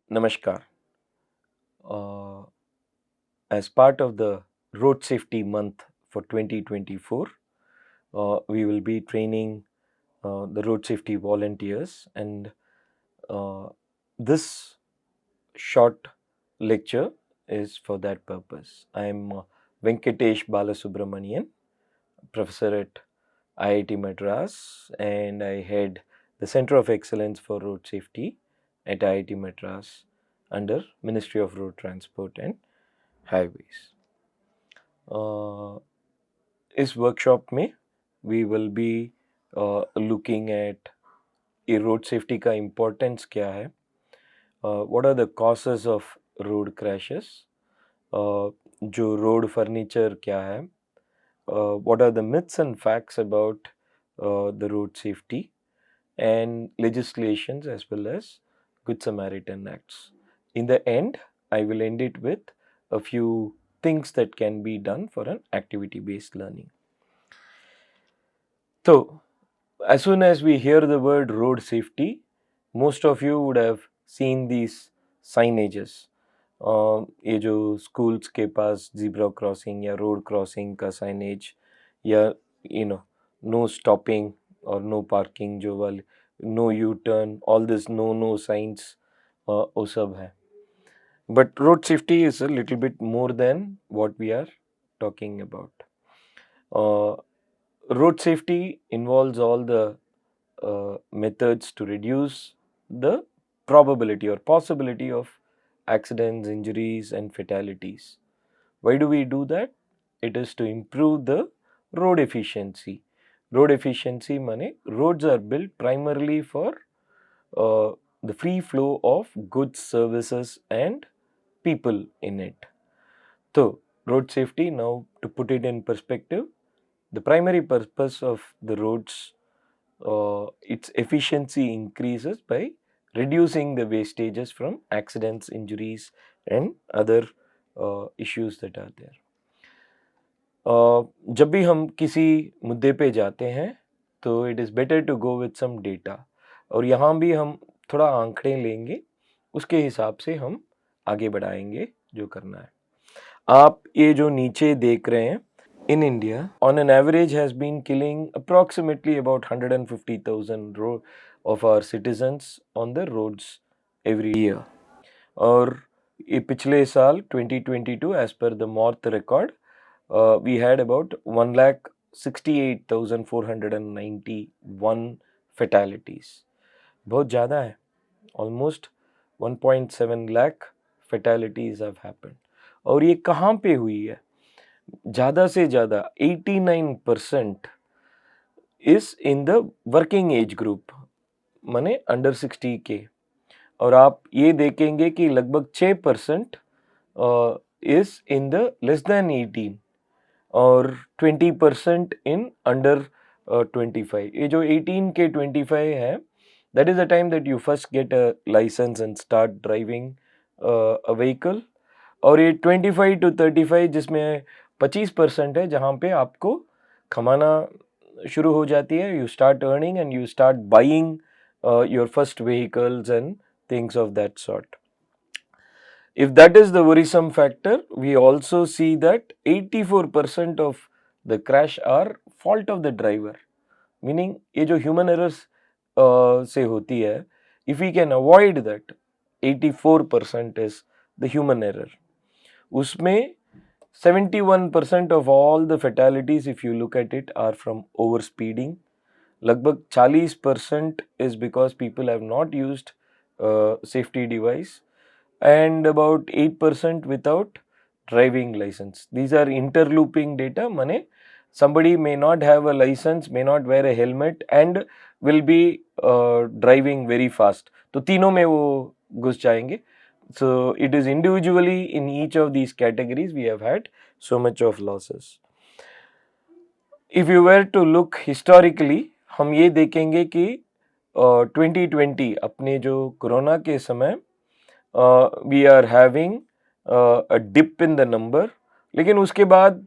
Namaskar. Uh, as part of the Road Safety Month for 2024, we will be training the road safety volunteers, and uh, this short lecture is for that purpose. I am Venkatesh Balasubramanian, professor at IIT Madras, and I head the Center of Excellence for Road Safety at IIT Madras under Ministry of Road Transport and Highways. इस workshop में we will be looking at ये road safety का importance क्या है, what are the causes of road crashes, जो road furniture क्या है, what are the myths and facts about the road safety and legislations as well as Good Samaritan Acts. In the end, I will end it with a few things that can be done for an activity-based learning. So, as soon as we hear the word road safety, most of you would have seen these signages. ये जो schools के पास zebra crossing या road crossing का signage या no stopping or no parking जो वाले no U-turn, all this no signs, वो सब है. But road safety is a little bit more than what we are talking about. Road safety involves all the methods to reduce the probability or possibility of accidents, injuries, and fatalities. Why do we do that? It is to improve the road efficiency. Road efficiency means roads are built primarily for the free flow of goods, services, and people in it. So, road safety, now to put it in perspective, the primary purpose of the roads, its efficiency increases by reducing the wastages from accidents, injuries, and other issues that are there. जब भी हम किसी मुद्दे पे जाते हैं तो it is better to go with some data, और यहाँ भी हम थोड़ा आंकड़े लेंगे, उसके हिसाब से हम आगे बढ़ाएंगे जो करना है. आप ये जो नीचे देख रहे हैं, in India, on an average, has been killing approximately about 150,000 of our citizens on the roads every year. और ये पिछले साल 2022 as per the MORTH record, we had about 1,68,491 fatalities. बहुत ज़्यादा है. Almost 1.7 lakh fatalities have happened. और ये कहाँ पे हुई है? ज़्यादा से ज़्यादा 89% is in the working age group, माने अंडर 60 के. और आप ये देखेंगे कि लगभग 6% is in the less than 18 और 20% इन अंडर 25. ये जो 18 के 25 है, that is the time that you first get a license and start driving a vehicle. और ये 25 to 35 जिसमें 25% है, जहाँ पे आपको कमाना शुरू हो जाती है. You start earning and you start buying your first vehicles and things of that sort. If that is the worrisome factor, we also see that 84% of the crash are fault of the driver. Meaning ये जो human errors से होती है, if we can avoid that, 84% is the human error. उसमें 71% of all the fatalities, if you look at it, are from overspeeding. लगभग 40% is because people have not used safety device, and about 8% without driving license. These are interlooping data. माने somebody may not have a license, may not wear a helmet, and will be driving very fast. तो तीनों में वो घुस जाएंगे. So it is individually in each of these categories we have had so much of losses. If you were to look historically, हम ये देखेंगे कि 2020 अपने जो कोरोना के समय we are having a dip in the number, लेकिन उसके बाद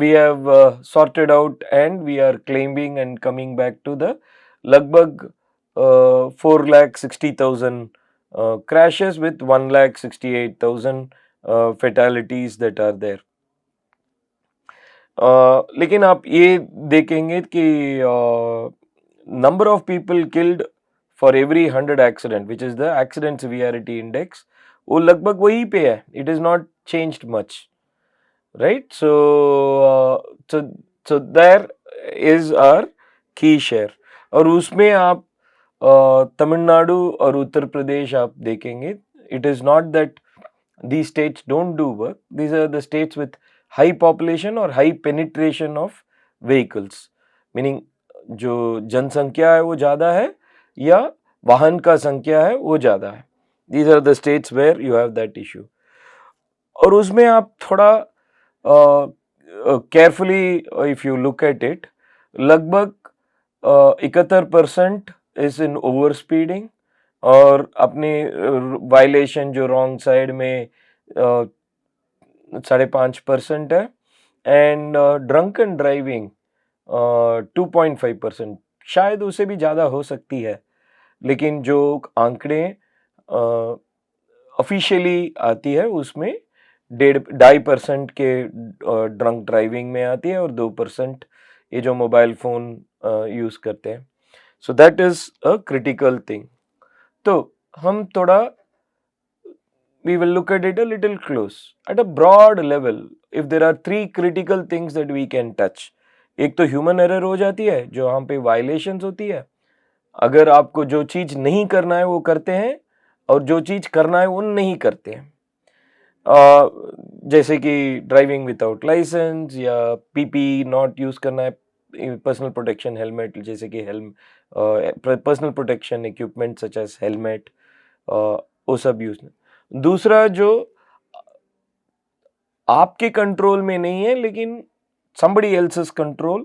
we have sorted out and we are claiming and coming back to the लगभग 4,60,000 crashes with 1,68,000 fatalities that are there. लेकिन आप ये देखेंगे कि number of people killed for every 100 accident, which is the accident severity index, वो लगभग वही पे है. It is not changed much, right? So there is our key share. और उसमें आप तमिलनाडु और उत्तर प्रदेश आप देखेंगे, it is not that these states don't do work. These are the states with high population or high penetration of vehicles, meaning जो जनसंख्या है वो ज़्यादा है या वाहन का संख्या है वो ज़्यादा है. These are the states where you have that issue. और उसमें आप थोड़ा carefully if you look at it, लगभग 71% इज इन ओवर स्पीडिंग और अपनी वायलेशन जो रॉन्ग साइड में 5.5% है, एंड ड्रंक एंड ड्राइविंग 2.5%. शायद उससे भी ज़्यादा हो सकती है, लेकिन जो आंकड़े ऑफिशियली आती है उसमें 2.5% के ड्रंक ड्राइविंग में आती है और 2% ये जो मोबाइल फ़ोन यूज़ करते हैं. So that is a critical thing. तो हम थोड़ा we will look at it a little close at a broad level. If there are 3 critical things that we can touch, एक तो ह्यूमन एरर हो जाती है जो हम पे वायलेशंस होती है. अगर आपको जो चीज़ नहीं करना है वो करते हैं और जो चीज़ करना है वो नहीं करते हैं. जैसे कि ड्राइविंग विदाउट लाइसेंस या पीपी नॉट यूज़ करना है, पर्सनल प्रोटेक्शन हेलमेट, जैसे कि personal protection equipment such as helmet, वो सब यूज़ नहीं. दूसरा जो आपके कंट्रोल में नहीं है लेकिन somebody else's कंट्रोल,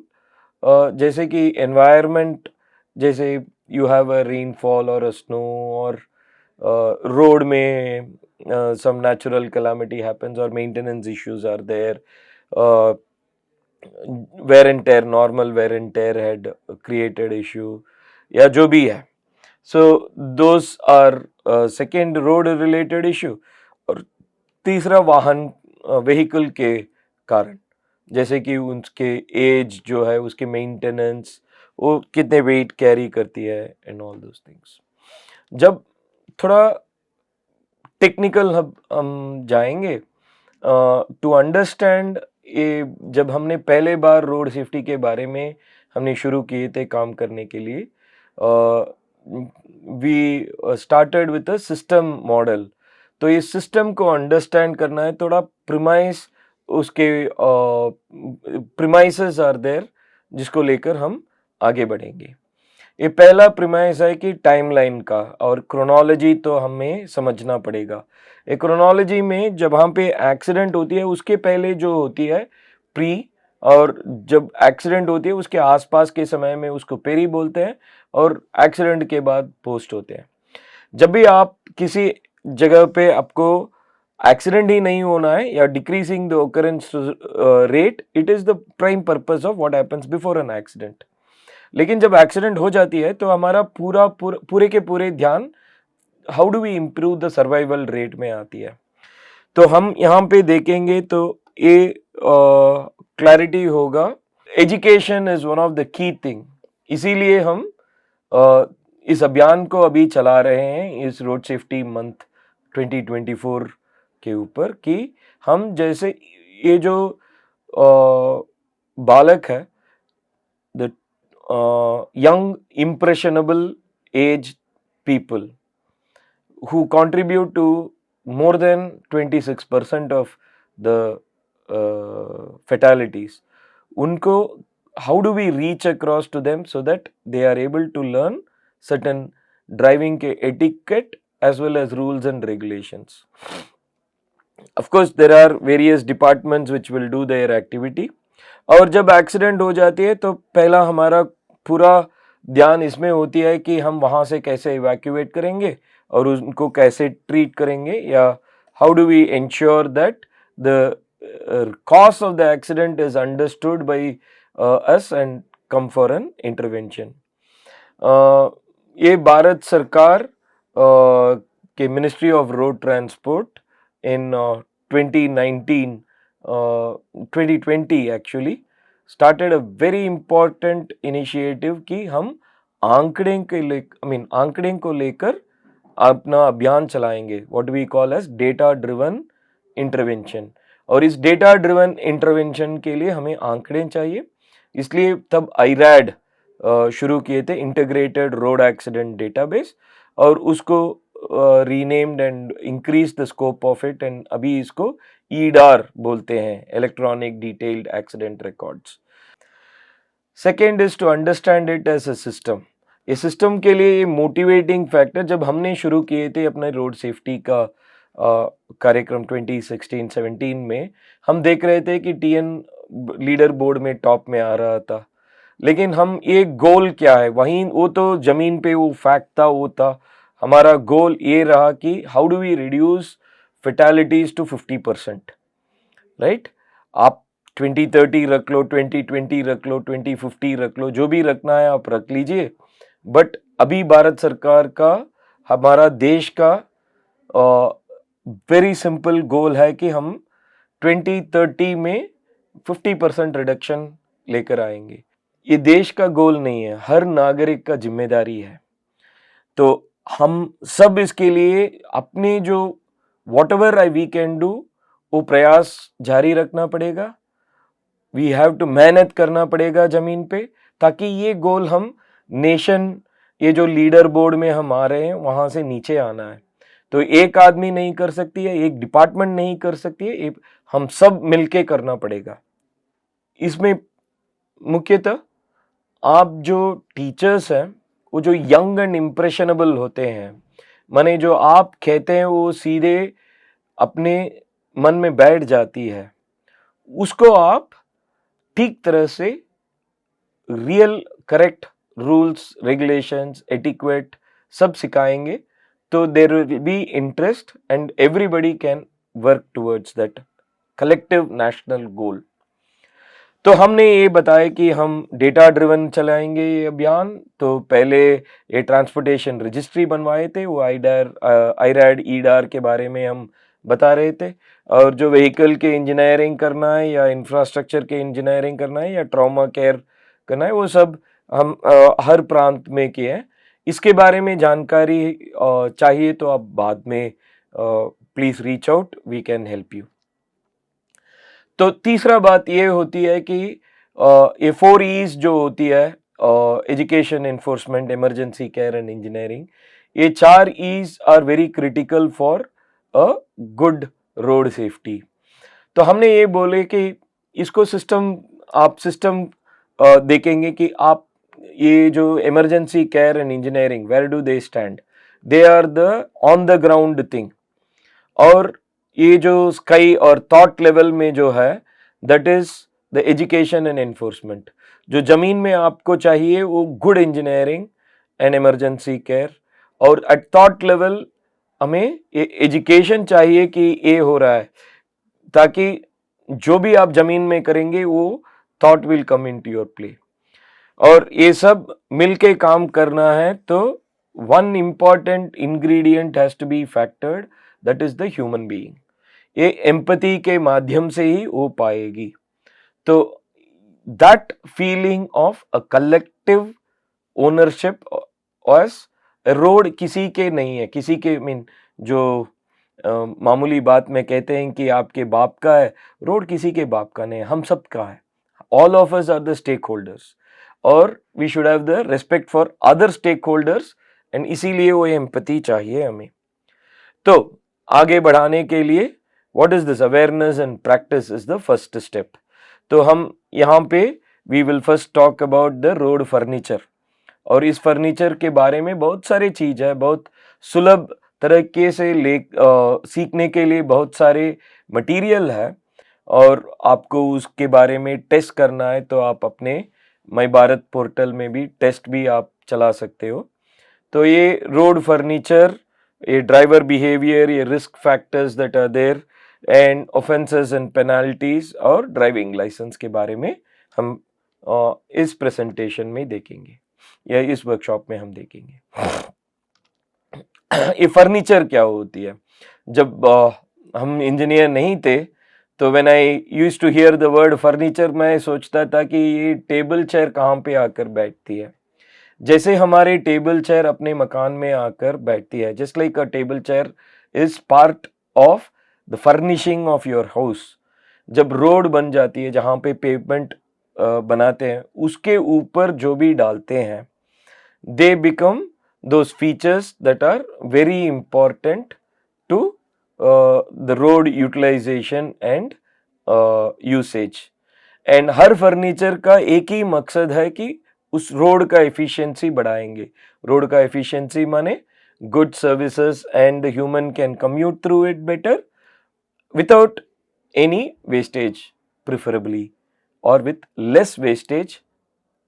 जैसे कि एनवायरनमेंट, जैसे यू हैव अ रेनफॉल और अ स्नो और रोड में some natural calamity happens or maintenance issues are there, wear and tear, normal wear and tear had created issue या जो भी है. So those are second road related issue. और तीसरा वाहन व्हीकल के कारण, जैसे कि उसके एज जो है, उसके मेंटेनेंस, वो कितने वेट कैरी करती है एंड ऑल दोस थिंग्स. जब थोड़ा टेक्निकल हम जाएंगे टू अंडरस्टैंड, ये जब हमने पहले बार रोड सेफ्टी के बारे में हमने शुरू किए थे काम करने के लिए, we started with a system model. तो इस सिस्टम को अंडरस्टैंड करना है थोड़ा. प्रिमाइस, उसके प्रिमाइसेस आर देयर जिसको लेकर हम आगे बढ़ेंगे. ये पहला प्रिमाइस है कि टाइमलाइन का और क्रोनोलॉजी तो हमें समझना पड़ेगा. एक क्रोनोलॉजी में जब वहाँ पे एक्सीडेंट होती है उसके पहले जो होती है प्री, और जब एक्सीडेंट होती है उसके आसपास के समय में उसको पेरी बोलते हैं, और एक्सीडेंट के बाद पोस्ट होते हैं. जब भी आप किसी जगह पे आपको एक्सीडेंट ही नहीं होना है या decreasing the occurrence rate, it is the prime purpose of what happens before an accident. लेकिन जब एक्सीडेंट हो जाती है तो हमारा पूरे के पूरे ध्यान how do we improve the survival rate में आती है. तो हम यहाँ पे देखेंगे तो ये क्लैरिटी होगा. Education is one of the key thing. इसीलिए हम इस अभियान को अभी चला रहे हैं इस रोड सेफ्टी मंथ 2024 के ऊपर, कि हम जैसे ये जो बालक है, the young impressionable age people who contribute to more than 26% of the fatalities, unko how do we reach across to them so that they are able to learn certain driving ke etiquette as well as rules and regulations. Of course there are various departments which will do their activity. और जब accident हो जाती है तो पहला हमारा पूरा ध्यान इसमें होती है कि हम वहाँ से कैसे इवैक्यूएट करेंगे और उनको कैसे ट्रीट करेंगे, या how do we ensure that the cause of the accident is understood by us and come for an intervention. ये भारत सरकार कि ministry of road transport in 2019 2020 actually started a very important initiative कि हम आंकड़े को लेकर अपना अभियान चलाएंगे, what we call as data driven intervention. और इस डेटा ड्रिवन इंटरवेंशन के लिए हमें आंकड़े चाहिए, इसलिए तब आईरैड शुरू किए थे, इंटीग्रेटेड रोड एक्सीडेंट डेटाबेस, और उसको renamed and increase the scope of it, and अभी इसको ईडार बोलते हैं, electronic detailed accident records. Second is to understand it as a system. ये सिस्टम के लिए मोटिवेटिंग फैक्टर, जब हमने शुरू किए थे अपने रोड सेफ्टी का कार्यक्रम 2016-17 में, हम देख रहे थे कि टीएन लीडर बोर्ड में टॉप में आ रहा था, लेकिन हम एक गोल क्या है, वहीं वो तो जमीन पे वो फैक्ट था, वो था हमारा गोल ये रहा कि how do we reduce fatalities to 50%, right. आप 2030 रख लो, 2020 रख लो, 2050 रख लो, जो भी रखना है आप रख लीजिए, बट अभी भारत सरकार का, हमारा देश का वेरी सिंपल गोल है कि हम 2030 में 50% रिडक्शन लेकर आएंगे। ये देश का गोल नहीं है, हर नागरिक का जिम्मेदारी है। तो हम सब इसके लिए अपने जो whatever we can do, वो प्रयास जारी रखना पड़ेगा। वी हैव टू मेहनत करना पड़ेगा जमीन पे, ताकि ये गोल हम नेशन, ये जो लीडर बोर्ड में हम आ रहे हैं वहां से नीचे आना है। तो एक आदमी नहीं कर सकती है, एक डिपार्टमेंट नहीं कर सकती है, हम सब मिलके करना पड़ेगा। इसमें मुख्यतः आप जो टीचर्स हैं, वो जो यंग एंड इम्प्रेशनेबल होते हैं, माने जो आप कहते हैं वो सीधे अपने मन में बैठ जाती है, उसको आप ठीक तरह से real correct rules, regulations, etiquette सब सिखाएंगे, तो there will be interest and everybody can work towards that collective national goal. तो हमने ये बताया कि हम डेटा ड्रिवन चलाएंगे ये अभियान। तो पहले ये ट्रांसपोर्टेशन रजिस्ट्री बनवाए थे, वो आईरैड ईडार के बारे में हम बता रहे थे, और जो व्हीकल के इंजीनियरिंग करना है या इंफ्रास्ट्रक्चर के इंजीनियरिंग करना है या ट्रॉमा केयर करना है, वो सब हम हर प्रांत में किए हैं। इसके बारे में जानकारी चाहिए तो आप बाद में please reach out, we can help you. तो तीसरा बात ये होती है कि ये 4 E's जो होती है, education, enforcement, emergency care and engineering, ये 4 E's are very critical for a good road safety. तो हमने ये बोले कि इसको आप सिस्टम देखेंगे कि आप ये जो emergency care and engineering, where do they stand, they are the on the ground thing. और ये जो स्काई और थॉट लेवल में जो है, that is the education and enforcement. जो जमीन में आपको चाहिए वो good engineering and emergency care, और एट थॉट लेवल हमें एजुकेशन चाहिए कि ये हो रहा है, ताकि जो भी आप जमीन में करेंगे वो thought will come into your play. और ये सब मिलके काम करना है, तो one important ingredient has to be factored, that is the human being. ये एम्पैथी के माध्यम से ही हो पाएगी। तो that feeling of a collective ownership of road किसी के नहीं है, किसी के जो मामूली बात में कहते हैं कि आपके बाप का है, रोड किसी के बाप का नहीं है, हम सब का है। All of us are the stakeholders, और we should have the respect for other stakeholders, and इसीलिए वो एम्पैथी चाहिए हमें। तो आगे बढ़ाने के लिए what is this awareness and practice is the first step। तो हम यहाँ पे we will first talk about the road furniture, और इस फर्नीचर के बारे में बहुत सारी चीज है, बहुत सुलभ तरीके से सीखने के लिए बहुत सारे मटेरियल है, और आपको उसके बारे में टेस्ट करना है तो आप अपने माई भारत पोर्टल में भी टेस्ट भी आप चला सकते हो। तो ये रोड फर्नीचर, ये ड्राइवर बिहेवियर, ये risk factors that are there, and offences and penalties, और ड्राइविंग लाइसेंस के बारे में हम इस प्रेजेंटेशन में देखेंगे, या इस वर्कशॉप में हम देखेंगे। ये फर्नीचर क्या होती है? जब हम इंजीनियर नहीं थे तो when I used to hear the word furniture मैं सोचता था कि ये टेबल चेयर कहाँ पे आकर बैठती है। जैसे हमारे टेबल चेयर अपने मकान में आकर बैठती है, just like a table chair is part of the furnishing of your house. जब रोड बन जाती है जहाँ पे पेवमेंट बनाते हैं, उसके ऊपर जो भी डालते हैं, they become those features that are very important to the road utilization and usage. And her furniture का एक ही मकसद है कि उस रोड का एफिशिएंसी बढ़ाएंगे। रोड का एफिशिएंसी माने good services and human can commute through it better without any wastage preferably, और with less wastage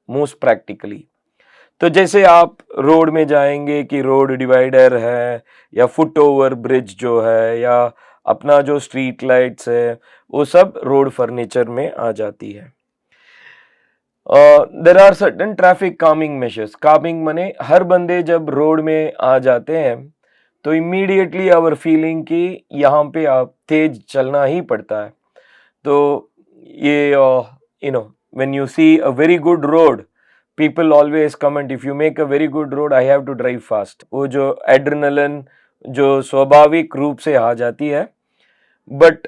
most practically. तो जैसे आप रोड में जाएंगे कि रोड डिवाइडर है या फुट ओवर ब्रिज जो है या अपना जो स्ट्रीट लाइट्स है, वो सब रोड फर्नीचर में आ जाती है। There are certain traffic coming measures. Coming माने हर बंदे जब रोड में आ जाते हैं तो इमीडिएटली आवर फीलिंग कि यहाँ पे आप तेज चलना ही पड़ता है। तो ये you know when you see a very good road, people always comment if you make a very good road I have to drive fast। वो जो एड्रेनलिन जो स्वाभाविक रूप से आ जाती है, but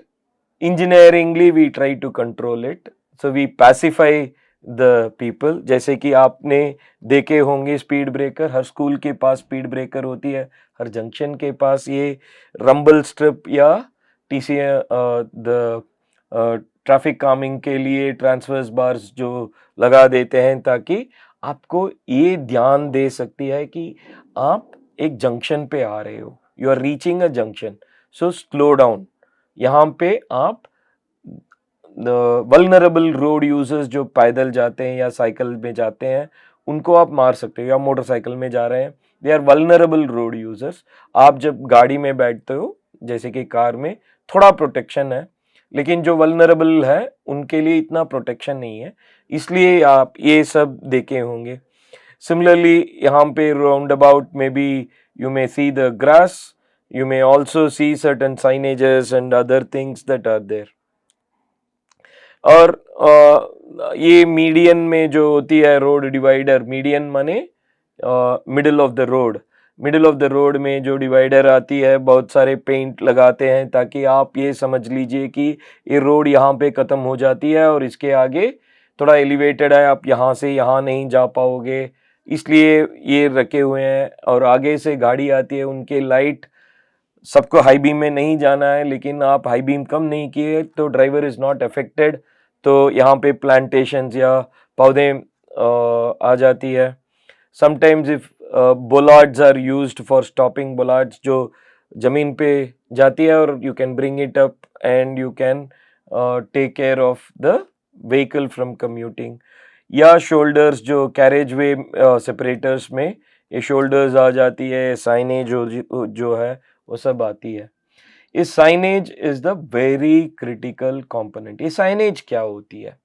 engineeringly we try to control it, so we pacify the people. जैसे कि आपने देखे होंगे स्पीड ब्रेकर, हर स्कूल के पास स्पीड ब्रेकर होती है, हर जंक्शन के पास ये रंबल स्ट्रिप या टीसी द ट्रैफिक कामिंग के लिए ट्रांसवर्स बार्स जो लगा देते हैं, ताकि आपको ये ध्यान दे सकती है कि आप एक जंक्शन पे आ रहे हो, you are reaching a junction, so slow down. यहाँ पे आप वल्नरेबल रोड यूजर्स जो पैदल जाते हैं या साइकिल में जाते हैं उनको आप मार सकते हो, या मोटरसाइकिल में जा रहे हैं, they are vulnerable road users. आप जब गाड़ी में बैठते हो जैसे कि कार में थोड़ा प्रोटेक्शन है, लेकिन जो वल्नरेबल है उनके लिए इतना प्रोटेक्शन नहीं है, इसलिए आप ये सब देखे होंगे। सिमिलरली यहाँ पे राउंड अबाउट में भी you may see the grass, you may also see certain signages and other things that are there। और ये मीडियन में जो होती है रोड डिवाइडर, मीडियन माने middle of the road, middle of the road में जो डिवाइडर आती है बहुत सारे पेंट लगाते हैं ताकि आप ये समझ लीजिए कि ये रोड यहाँ पे ख़त्म हो जाती है और इसके आगे थोड़ा एलिवेटेड है, आप यहाँ से यहाँ नहीं जा पाओगे, इसलिए ये रखे हुए हैं। और आगे से गाड़ी आती है, उनके लाइट, सबको हाई बीम में नहीं जाना है लेकिन आप हाई बीम कम नहीं किए तो ड्राइवर इज़ नॉट अफेक्टेड, तो यहाँ पे प्लांटेशंस या पौधे आ जाती है। Sometimes if bollards are used for stopping, bollards जो ज़मीन पे जाती है और you can bring it up and you can take care of the vehicle from commuting. या शोल्डर्स जो कैरेज वे सेपरेटर्स में ये शोल्डर्स आ जाती है, साइनेज जो है वो सब आती है। ये signage is the very critical component. ये साइनेज क्या होती है?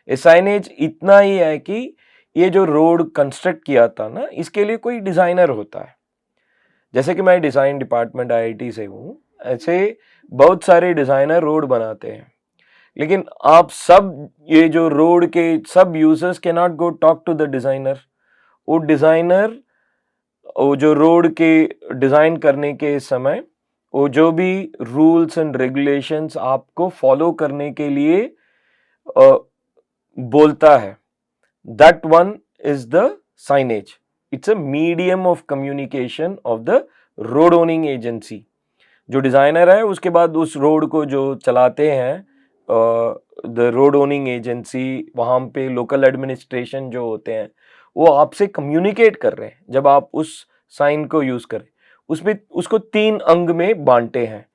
ये साइनेज इतना ही है कि ये जो रोड कंस्ट्रक्ट किया था ना, इसके लिए कोई डिजाइनर होता है। जैसे कि मैं डिजाइन डिपार्टमेंट आईआईटी से हूँ, ऐसे बहुत सारे डिजाइनर रोड बनाते हैं, लेकिन आप सब ये जो रोड के सब users can not go talk to the designer. वो डिजाइनर वो जो रोड के डिजाइन करने के समय वो जो भी रूल्स एंड रेगुलेशंस आपको फॉलो करने के लिए बोलता है, that one is the signage. It's a medium of communication of the road owning agency. जो डिजाइनर है उसके बाद उस रोड को जो चलाते हैं द रोड ओनिंग एजेंसी, वहाँ पे लोकल एडमिनिस्ट्रेशन जो होते हैं वो आपसे कम्युनिकेट कर रहे हैं जब आप उस साइन को यूज करें। उसमें उसको 3 अंग में बांटे हैं।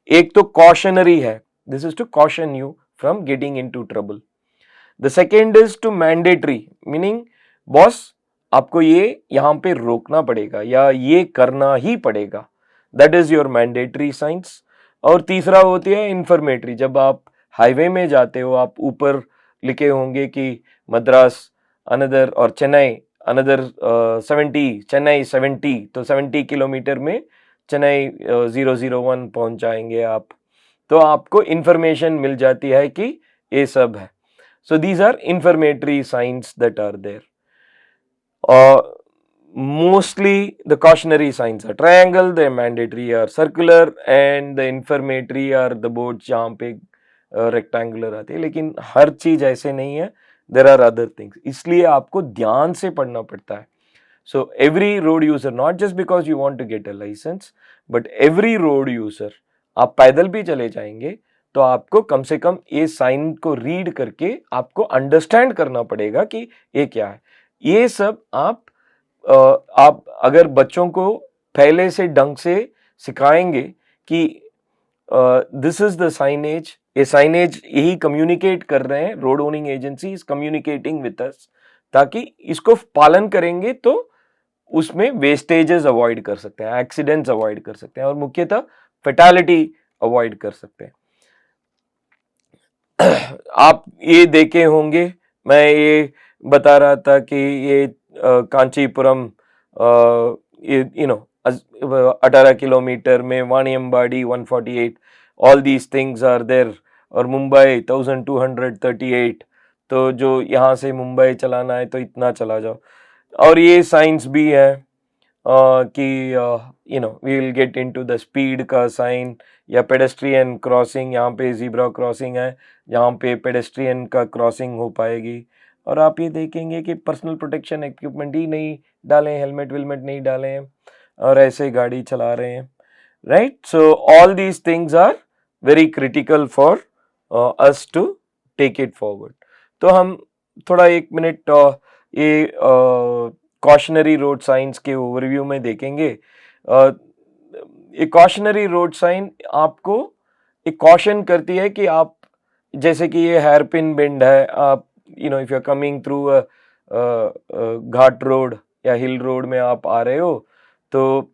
एक तो कॉशनरी है, this is to caution you from getting into trouble. The second is to mandatory, meaning boss आपको ये यहाँ पे रोकना पड़ेगा या ये करना ही पड़ेगा, that is your mandatory science. और तीसरा होती है इंफॉर्मेटरी। जब आप हाईवे में जाते हो, आप ऊपर लिखे होंगे कि मद्रास अनदर और चेन्नई अनदर 70, चेन्नई 70, तो 70 किलोमीटर में चेन्नई 001 पहुंच जाएंगे आप, तो आपको इंफॉर्मेशन मिल जाती है कि ये सब है. So these are informatory signs that are there. Mostly the cautionary signs are triangle, the mandatory are circular and the informatory are the boards जहाँ पे rectangular आते हैं. लेकिन हर चीज ऐसे नहीं है, there are other things. इसलिए आपको ध्यान से पढ़ना पड़ता है. So every road user, not just because you want to get a license, but every road user, आप पैदल भी चले जाएंगे तो आपको कम से कम ये साइन को रीड करके आपको अंडरस्टैंड करना पड़ेगा कि ये क्या है. ये सब आप अगर बच्चों को पहले से ढंग से सिखाएंगे कि दिस इज द साइनेज, ये साइनेज यही कम्युनिकेट कर रहे हैं, road owning agency is communicating with us, ताकि इसको पालन करेंगे तो उसमें वेस्टेजेस अवॉइड कर सकते हैं, एक्सीडेंट्स अवॉइड कर सकते हैं और मुख्यतः फैटालिटी अवॉइड कर सकते हैं. आप ये देखे होंगे, मैं ये बता रहा था कि ये कांचीपुरम 18 किलोमीटर में Vaniyambadi 148, all these things are there. और मुंबई 1238, तो जो यहाँ से मुंबई चलाना है तो इतना चला जाओ. और ये साइंस भी है कि we will get into the speed का साइन या पेडेस्ट्रियन क्रॉसिंग. यहाँ पे जीब्रा क्रॉसिंग है, यहाँ पे पेडेस्ट्रियन का क्रॉसिंग हो पाएगी. और आप ये देखेंगे कि पर्सनल प्रोटेक्शन इक्विपमेंट ही नहीं डाले, हेलमेट वेलमेट नहीं डाले हैं और ऐसे गाड़ी चला रहे हैं, right. So all these things are very critical for us to take it forward. तो हम थोड़ा 1 मिनट ये कॉशनरी रोड साइंस के ओवरव्यू में देखेंगे. एक कॉशनरी रोड साइन आपको एक कॉशन करती है कि आप, जैसे कि ये हेयर पिन बेंड है, आप if you are coming through ghat road या हिल रोड में आप आ रहे हो, तो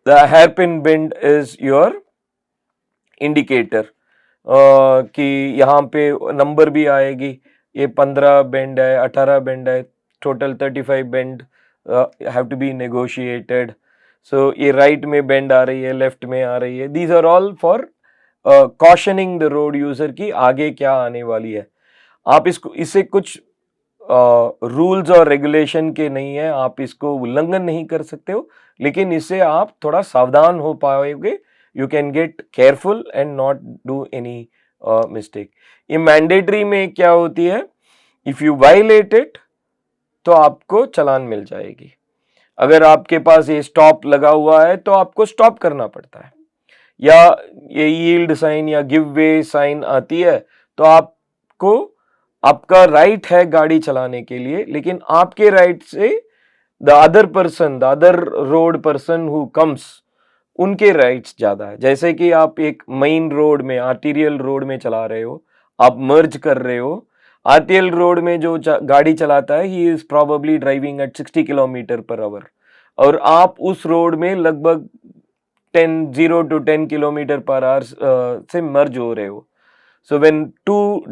the hairpin bend is your indicator कि यहाँ पे नंबर भी आएगी. ये 15 बेंड है, 18 बेंड है, total 35 bend have to be negotiated. So ये राइट में बेंड आ रही है, लेफ्ट में आ रही है. These are all for cautioning the road user की आगे क्या आने वाली है. आप इससे कुछ रूल्स और रेगुलेशन के नहीं है, आप इसको उल्लंघन नहीं कर सकते हो, लेकिन इससे आप थोड़ा सावधान हो पाओगे. You can get careful and not do any mistake. ये मैंडेटरी में क्या होती है, इफ यू वायलेट इट तो आपको चालान मिल जाएगी. अगर आपके पास ये स्टॉप लगा हुआ है तो आपको स्टॉप करना पड़ता है, या ये यील्ड साइन या गिव वे साइन आती है तो आपको, आपका राइट है गाड़ी चलाने के लिए, लेकिन आपके राइट से the other person, the other road person who comes, उनके राइट्स ज्यादा है. जैसे कि आप एक मेन रोड में, आर्टीरियल रोड में चला रहे हो, आप मर्ज कर रहे हो. आर्टीरियल रोड में जो गाड़ी चलाता है, he is probably driving eight 60 kilometre per hour, और आप उस रोड में लगभग 0 to 10 किलोमीटर पर आवर से मर्ज हो रहे हो. So when two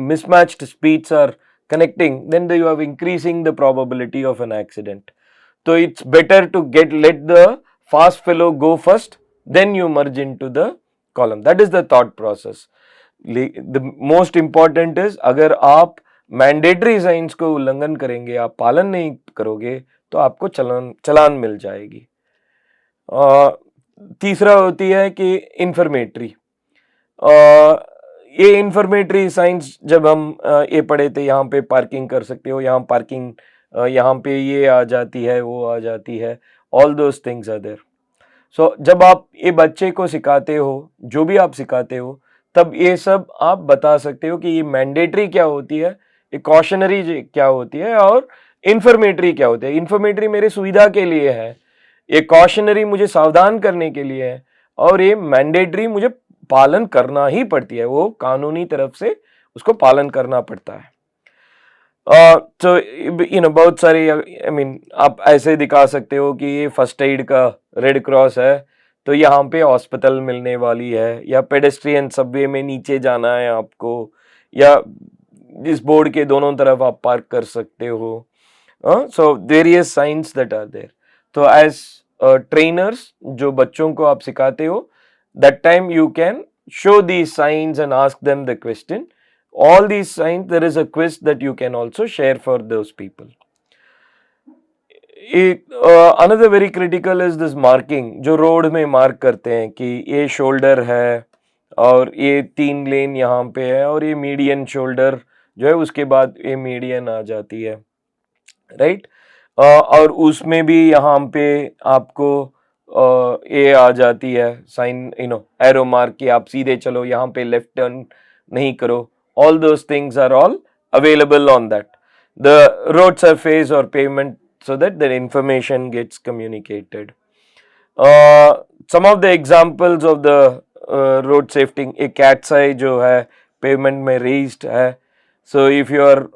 mismatched speeds are connecting, then you are increasing the probability of an accident. So it's better to let the fast fellow go first, then you merge into the column. That is the thought process. The most important is, अगर आप mandatory science को उल्लंघन करेंगे, आप पालन नहीं करोगे, तो आपको चलान मिल जाएगी. तीसरा होती है कि इंफॉर्मेटरी. ये इंफॉर्मेटरी साइंस जब हम ये पढ़े थे, यहाँ पे पार्किंग कर सकते हो, यहाँ पार्किंग, यहाँ पे ये आ जाती है, वो आ जाती है, all those things are there. So जब आप ये बच्चे को सिखाते हो, जो भी आप सिखाते हो, तब ये सब आप बता सकते हो कि ये मैंडेटरी क्या होती है, ये कॉशनरी क्या होती है, और इंफॉर्मेटरी क्या होती है. इंफॉर्मेटरी मेरे सुविधा के लिए है, ये कॉशनरी मुझे सावधान करने के लिए है, और ये मैंडेटरी मुझे पालन करना ही पड़ती है, वो कानूनी तरफ से उसको पालन करना पड़ता है. तो बहुत सारी, आप ऐसे दिखा सकते हो कि ये फर्स्ट एड का रेड क्रॉस है, तो यहाँ पे हॉस्पिटल मिलने वाली है, या पेडेस्ट्रियन सबवे में नीचे जाना है आपको, या इस बोर्ड के दोनों तरफ आप पार्क कर सकते हो. So various signs that are there. तो एज ट्रेनर्स जो बच्चों को आप सिखाते हो, that time you can show these signs and ask them the question. All these signs, there is a quiz that you can also share for those people. Another very critical is this marking, जो road में mark करते हैं कि ये shoulder है और ये 3 लेन यहाँ पे है और ये मीडियन शोल्डर जो है उसके बाद ये मीडियन आ जाती है, राइट। और उसमें भी यहाँ पे आपको ये आ जाती है साइन, एरो मार्क कि आप सीधे चलो, यहाँ पे लेफ्ट टर्न नहीं करो. All those things are all available on that, the road surface or pavement, so that the information gets communicated. Some of the examples of the road safety, एक cat's eye जो है pavement में raised है, so if you are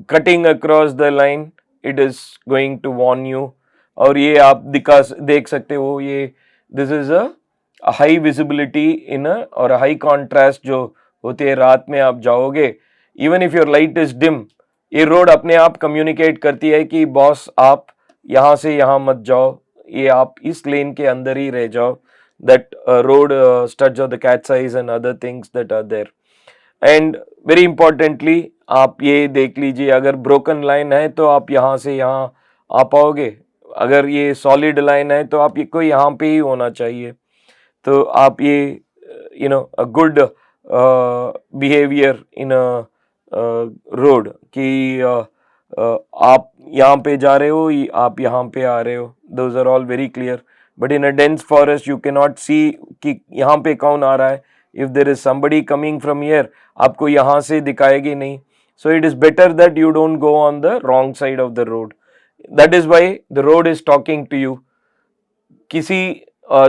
cutting across the line, it is going to warn you. और ये आप देख सकते हो, ये this is a high visibility in a और a high contrast जो होती है, रात में आप जाओगे, even if your light is dim, ये रोड अपने आप कम्युनिकेट करती है कि बॉस आप यहाँ से यहाँ मत जाओ, ये आप इस लेन के अंदर ही रह जाओ. That road studs of the cat's eyes and other things that are there. And very importantly आप ये देख लीजिए, अगर ब्रोकन लाइन है तो आप यहाँ से यहाँ आ पाओगे, अगर ये सॉलिड लाइन है तो आप को यहाँ पे ही होना चाहिए. तो आप ये a good behaviour in a road कि आप यहाँ पे जा रहे हो, आप यहाँ पे आ रहे हो, those are all very clear. But in a dense forest you can not see कि यहाँ पे कौन आ रहा है. If there is somebody coming from here, आपको यहाँ से दिखाएगी नहीं. So it is better that you don't go on the wrong side of the road. That is why the road is talking to you. किसी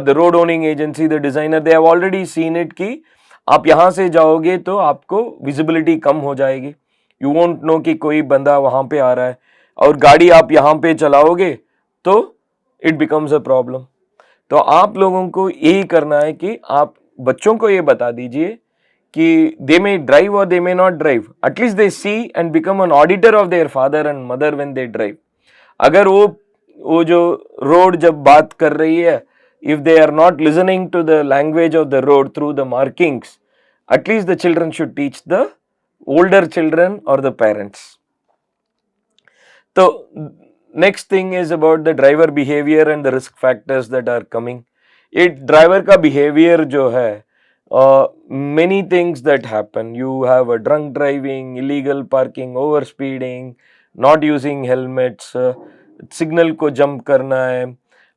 the road owning agency, the designer, they have already seen it कि आप यहाँ से जाओगे तो आपको visibility कम हो जाएगी. यू वोंट नो कि कोई बंदा वहाँ पे आ रहा है, और गाड़ी आप यहाँ पे चलाओगे तो इट बिकम्स अ प्रॉब्लम. तो आप लोगों को यही करना है कि आप बच्चों को ये बता दीजिए कि they may drive or they may not drive. At least they see and become an auditor of their father and mother when they drive. अगर वो जो रोड जब बात कर रही है, if they are not listening to the language of the road through the markings, at least the children should teach the older children or the parents. So next thing is about the driver behavior and the risk factors that are coming. ये driver का behavior जो है, many things that happen. You have a drunk driving, illegal parking, over speeding, not using helmets, signal को jump करना है,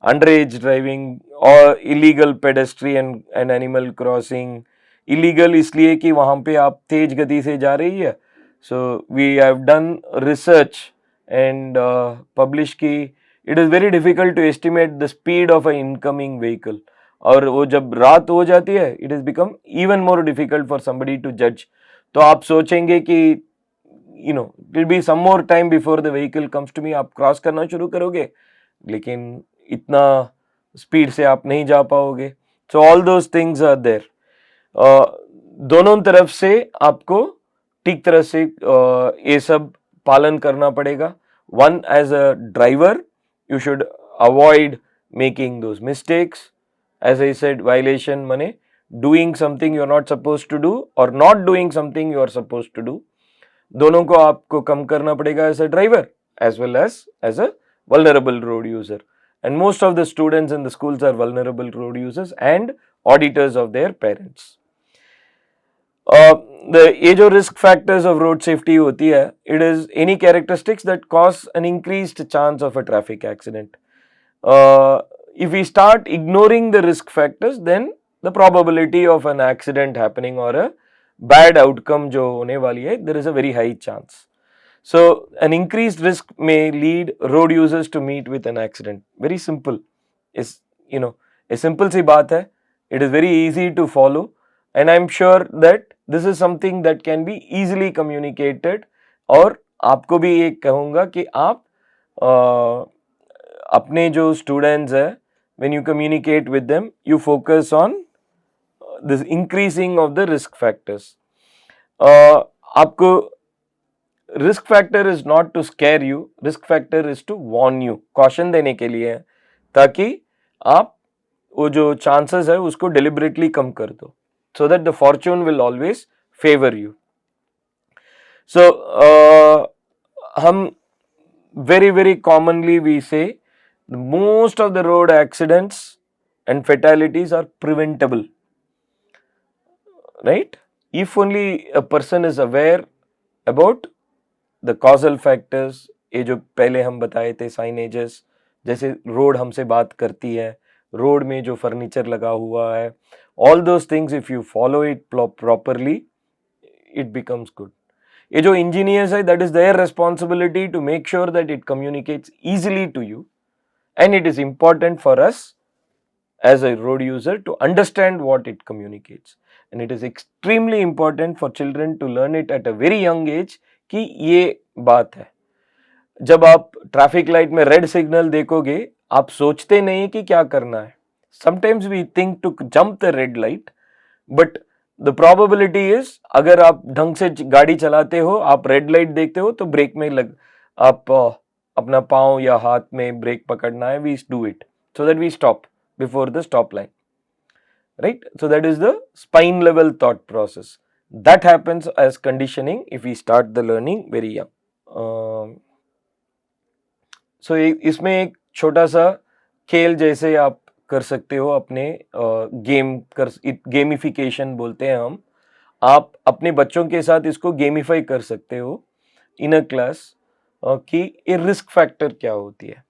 underage driving और illegal pedestrian and animal crossing. Illegal इसलिए कि वहाँ पे आप तेज गति से जा रही है. So we have done research and published कि it is very difficult to estimate the speed of an incoming vehicle. और वो जब रात हो जाती है, it is become even more difficult for somebody to जज. तो आप सोचेंगे कि will be some more time before the vehicle comes to me, आप क्रॉस करना शुरू करोगे, लेकिन इतना स्पीड से आप नहीं जा पाओगे. So all those things are there. दोनों तरफ से आपको ठीक तरह से ये सब पालन करना पड़ेगा. One, as a driver you should avoid making those mistakes. As I said, violation माने doing something you are not supposed to do or not doing something you are supposed to do. दोनों को आपको कम करना पड़ेगा as a driver as well as a vulnerable road user. And most of the students in the schools are vulnerable road users and auditors of their parents. ये जो risk factors of road safety होती है, it is any characteristics that cause an increased chance of a traffic accident. If we start ignoring the risk factors, then the probability of an accident happening or a bad outcome जो होने वाली है, there is a very high chance. So an increased risk may lead road users to meet with an accident. Very simple. Is a simple सी बात है. It is very easy to follow, and I am sure that this is something that can be easily communicated. और आपको भी ये कहूँगा कि आप अपने जो students हैं, when you communicate with them, you focus on this increasing of the risk factors. आपको risk factor is not to scare you, risk factor is to warn you, caution देने के लिए है. ताकि आप वो जो चांसेस है उसको डिलिबरेटली कम कर दो, so that the fortune will always favor you. So हम very commonly we say most of the road accidents and fatalities are preventable, right? If only a person is aware about the causal factors, ये जो पहले हम बताए थे signages, जैसे road हमसे बात करती है, रोड में जो फर्नीचर लगा हुआ है, all those things if you follow it properly, it becomes good. ये जो engineers है, that is their responsibility to make sure that it communicates easily to you, and it is important for us as a road user to understand what it communicates, and it is extremely important for children to learn it at a very young age कि ये बात है. जब आप traffic light में red signal देखोगे, आप सोचते नहीं कि क्या करना है. Sometimes we think to jump the red light, but the probability is अगर आप ढंग से गाड़ी चलाते हो, आप रेड लाइट देखते हो तो ब्रेक में आप अपना पाँव या हाथ में ब्रेक पकड़ना है. We do it so that we stop before the stop line, right? So that is the spine level thought process that happens as conditioning if we start the learning very young. So इसमें एक छोटा सा खेल जैसे आप कर सकते हो अपने गेमिफिकेशन बोलते हैं हम. आप अपने बच्चों के साथ इसको गेमिफाई कर सकते हो इन अ क्लास कि ये रिस्क फैक्टर क्या होती है.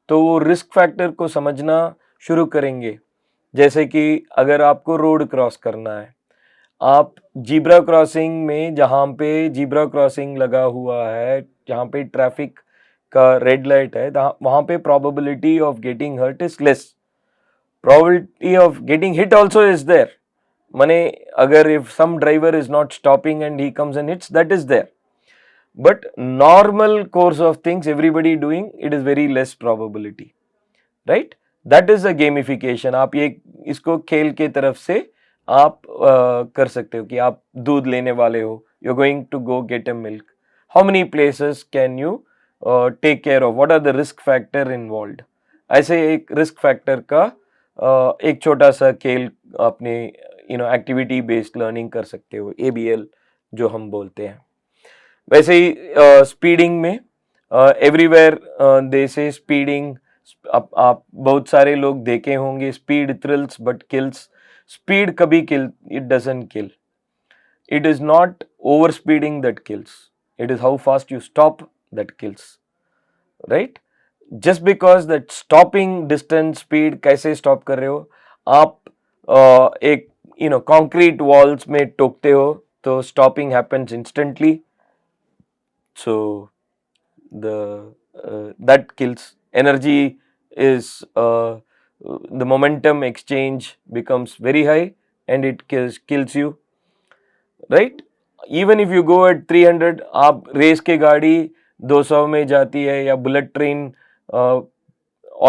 तो वो रिस्क फैक्टर को समझना शुरू करेंगे. जैसे कि अगर आपको रोड क्रॉस करना है, आप जीब्रा क्रॉसिंग में जहाँ पे जीब्रा क्रॉसिंग लगा हुआ है, जहाँ पे ट्रैफिक का रेड लाइट है, वहाँ पे probability of getting hurt is less. Probability of getting hit also is there. माने अगर if some driver is not stopping and he comes and hits, that is there. But normal course of things, everybody doing, it is very less probability, right? That is a gamification. आप ये इसको खेल के तरफ से आप कर सकते हो कि आप दूध लेने वाले हो, you're going to go get a milk. How many places can you take care of? What are the risk factor involved? ऐसे एक risk factor का एक छोटा सा खेल अपने एक्टिविटी बेस्ड लर्निंग कर सकते हो, ABL जो हम बोलते हैं. वैसे ही स्पीडिंग में एवरीवेयर दे से स्पीडिंग, आप बहुत सारे लोग देखे होंगे, speed thrills but kills. Speed कभी kill, it doesn't kill. It is not over speeding that kills, it is how fast you stop that kills, right? Just because that stopping distance speed कैसे stop कर रहे हो आप, एक concrete walls में टोकते हो तो stopping happens instantly. So that kills. Energy is the momentum exchange becomes very high and it kills you, right? Even if you go at 300, आप रेस के गाड़ी 200 में जाती है, या बुलेट ट्रेन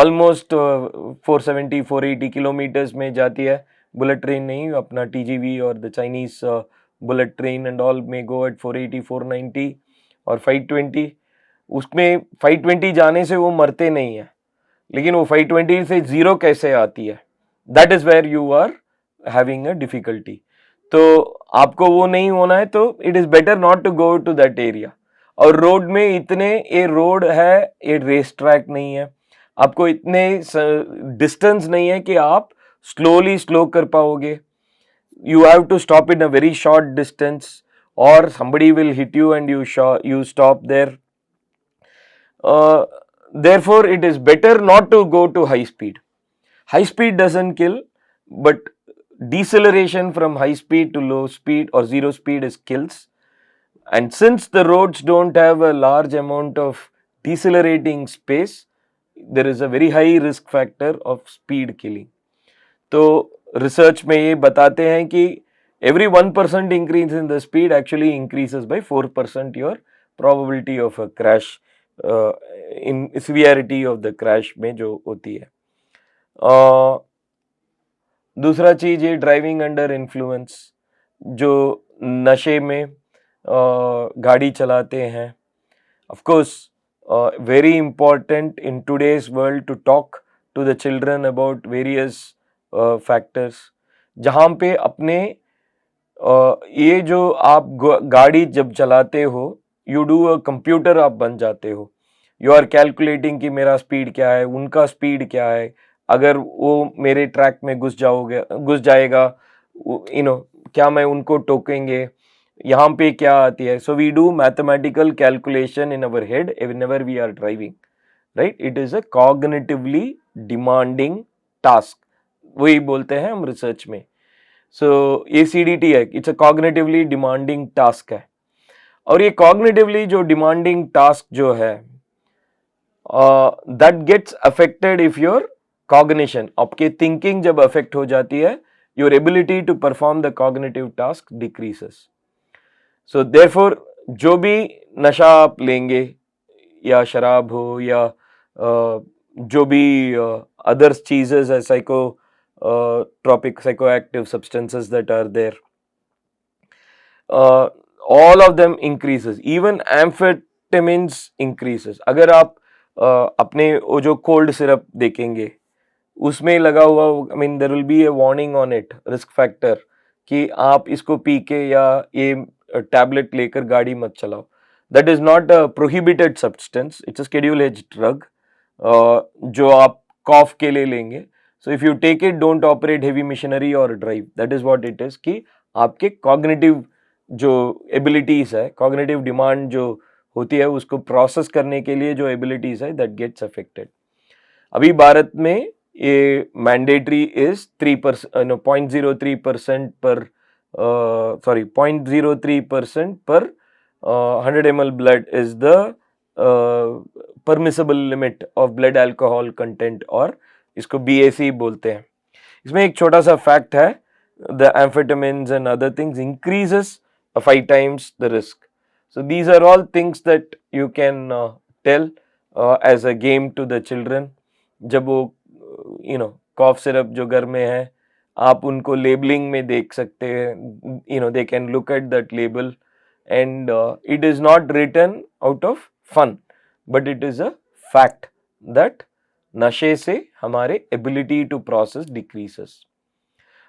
ऑलमोस्ट 470 480 किलोमीटर्स में जाती है. बुलेट ट्रेन नहीं, अपना TGV और the Chinese bullet train and all में गो एट 480 490 और 520. उसमें 520 जाने से वो मरते नहीं है, लेकिन वो 520 से जीरो कैसे आती है, that is where you are having a difficulty. तो आपको वो नहीं होना है, तो it is better not to go to that area. और रोड में इतने, ये रोड है, ये रेस ट्रैक नहीं है, आपको इतने डिस्टेंस नहीं है कि आप स्लो कर पाओगे. You have to stop in a very short distance, or somebody will hit you and you stop there. Therefore, it is better not to go to high speed. High speed doesn't kill, but deceleration from high speed to low speed or zero speed is kills. And since the roads don't have a large amount of decelerating space, there is a very high risk factor of speed killing. तो research में ये बताते हैं कि every 1% increase in the speed actually increases by 4% your probability of a crash, in severity of the crash में जो होती है. दूसरा चीज ये ड्राइविंग अंडर इन्फ्लुएंस, जो नशे में गाड़ी चलाते हैं. Of course very important in today's world to talk to the children about various factors, जहाँ पे अपने ये जो आप गाड़ी जब चलाते हो, यू डू अ कंप्यूटर आप बन जाते हो, यू आर कैलकुलेटिंग कि मेरा स्पीड क्या है, उनका स्पीड क्या है, अगर वो मेरे ट्रैक में घुस जाएगा, क्या मैं उनको टोकेंगे, यहाँ पे क्या आती है. So we do mathematical calculation in our head whenever we are driving, right. It is a cognitively demanding task, वही बोलते हैं हम रिसर्च में. सो ACDT है, it's a cognitively demanding task है. और ये कॉग्निटिवली जो डिमांडिंग टास्क जो है, that gets affected if your cognition, आपके थिंकिंग जब अफेक्ट हो जाती है, your ability to perform the cognitive task decreases. So therefore जो भी नशा आप लेंगे, या शराब हो, या जो भी अदर्स चीजेस है, tropic psychoactive substances that are there, all of them increases, even amphetamines increases. अगर आप अपने वो जो कोल्ड सिरप देखेंगे, उसमें लगा हुआ, I mean there will be a warning on it, risk factor, कि आप इसको पी के या ये टैबलेट लेकर गाड़ी मत चलाओ. That is not a prohibited substance, it's a schedule H drug, जो आप कॉफ के लिए लेंगे. So if you take it, don't operate heavy machinery or drive. That is what it is, कि आपके cognitive जो abilities है, cognitive demand जो होती है, उसको process करने के लिए जो abilities है, that gets affected. अभी भारत में ये mandatory is 3%, 0.03% per 0.03% per 100 ml blood is the permissible limit of blood alcohol content, और इसको BAC बोलते हैं. इसमें एक छोटा सा फैक्ट है, the amphetamines and other things increases 5 times the risk. So these are all things that you can tell as a game to the children. जब वो कॉफ सिरप जो घर में है, आप उनको लेबलिंग में देख सकते हैं, they can look at that label, and it is not written out of fun, but it is a fact that नशे से हमारे एबिलिटी टू प्रोसेस डिक्रीजेस.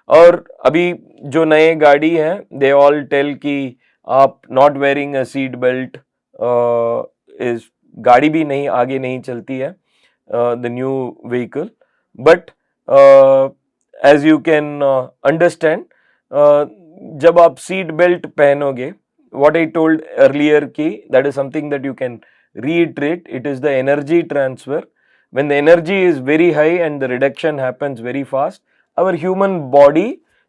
और अभी जो नए गाड़ी हैं, दे ऑल टेल कि आप not wearing a seat belt is, गाड़ी भी नहीं आगे नहीं चलती है, the new vehicle. But as you can understand, जब आप सीट बेल्ट पहनोगे, what I told earlier ki that is something that you can reiterate, it is the energy transfer. When the energy is very high and the reduction happens very fast, our human body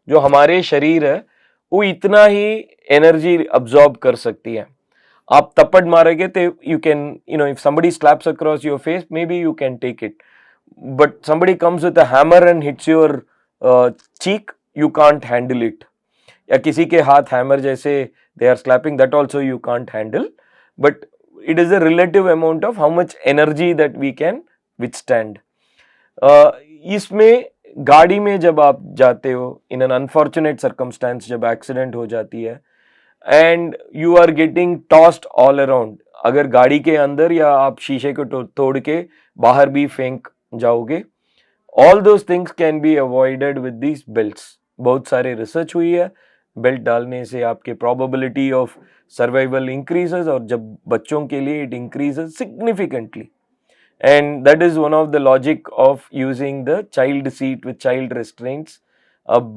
जो हमारे शरीर है, वो इतना ही energy absorb कर सकती है. आप थप्पड़ मारोगे तो you can, if somebody slaps across your face, maybe you can take it, but somebody comes with a hammer and hits your cheek, you can't handle it. या किसी के हाथ हैमर जैसे they are slapping, that also you can't handle, but it is a relative amount of how much energy that we can withstand. इसमें गाड़ी में जब आप जाते हो, in an unfortunate circumstance, जब एक्सीडेंट हो जाती है and you are getting tossed all around, अगर गाड़ी के अंदर या आप शीशे को तोड़ के बाहर भी फेंक जाओगे, all those things can be avoided with these belts. बहुत सारे रिसर्च हुई है, बेल्ट डालने से आपके प्रोबेबिलिटी ऑफ सर्वाइवल इंक्रीजेस, और जब बच्चों के लिए it increases significantly. And that is one of the logic of using the child seat with child restraints. अब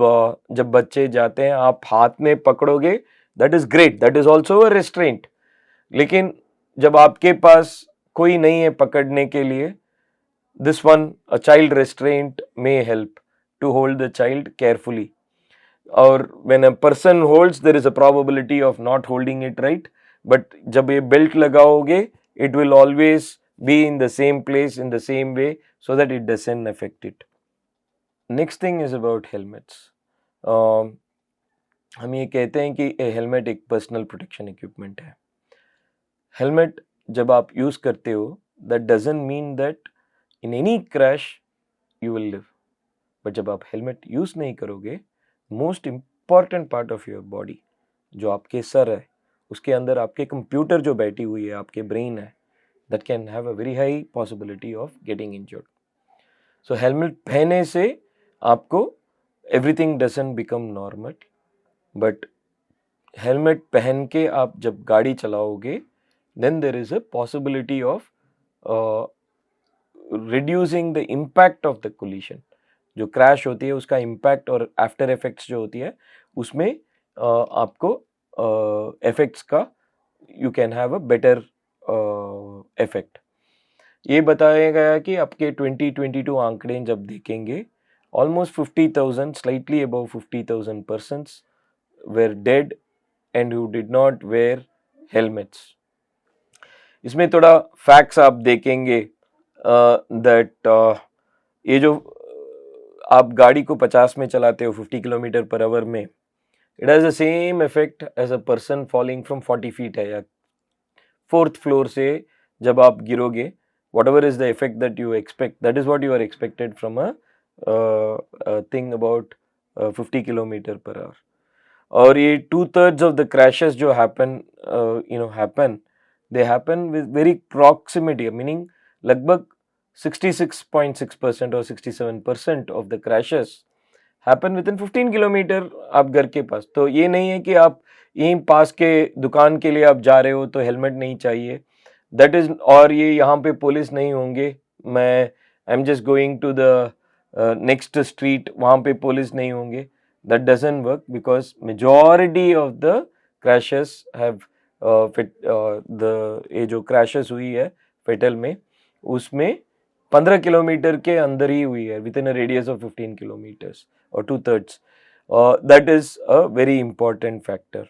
जब बच्चे जाते हैं, आप हाथ में पकड़ोगे, that is great, that is also a restraint. लेकिन जब आपके पास कोई नहीं है पकड़ने के लिए, this one, a child restraint may help to hold the child carefully. Or when a person holds, there is a probability of not holding it right, but जब ये belt लगाओगे, it will always be in the same place, in the same way, so that it doesn't affect it. Next thing is about helmets. हम ये कहते हैं कि helmet एक personal protection equipment है. हेलमेट जब आप यूज करते हो, that doesn't mean that in any crash you will live. but जब आप हेलमेट यूज नहीं करोगे, most important part of your body, जो आपके सर है, उसके अंदर आपके कंप्यूटर जो बैठी हुई है, आपके ब्रेन है, that can have a very high possibility of getting injured. So helmet पहने से आपको everything doesn't become normal, but helmet पहन के आप जब गाड़ी चलाओगे then there is a possibility of reducing the impact of the collision. जो क्रैश होती है उसका इम्पैक्ट और आफ्टर इफेक्ट्स जो होती है उसमें आपको इफेक्ट्स का you can have a better effect. ये बताया गया कि आपके 2022 आंकड़े जब देखेंगे almost 50,000, slightly above 50,000 persons were dead and who did not wear helmets. इसमें थोड़ा फैक्ट्स आप देखेंगे दैट ये जो आप गाड़ी को 50 में चलाते हो 50 किलोमीटर पर आवर में, it has the same effect as a person falling from 40 feet है, या 4th फ्लोर से जब आप गिरोगे, whatever is the effect that you expect, that is what you are expected from a thing about 50 kilometre per hour. और ये 2/3 of the crashes जो happen happen, they happen with very proximity, meaning लगभग 66.6% or 67% of the crashes happen within 15 kilometre आप घर के पास। तो ये नहीं है कि आप यहीं पास के दुकान के लिए आप जा रहे हो तो हेलमेट नहीं चाहिए, दैट इज, और ये यहाँ पे पुलिस नहीं होंगे, मैं I am just going to the next street, वहाँ पे पुलिस नहीं होंगे, that doesn't work because majority of the crashes have ये जो क्रैशेस हुई है फेटल में उसमें 15 किलोमीटर के अंदर ही हुई है, with in a radius of 15 kilometres और 2/3। That is a very important factor.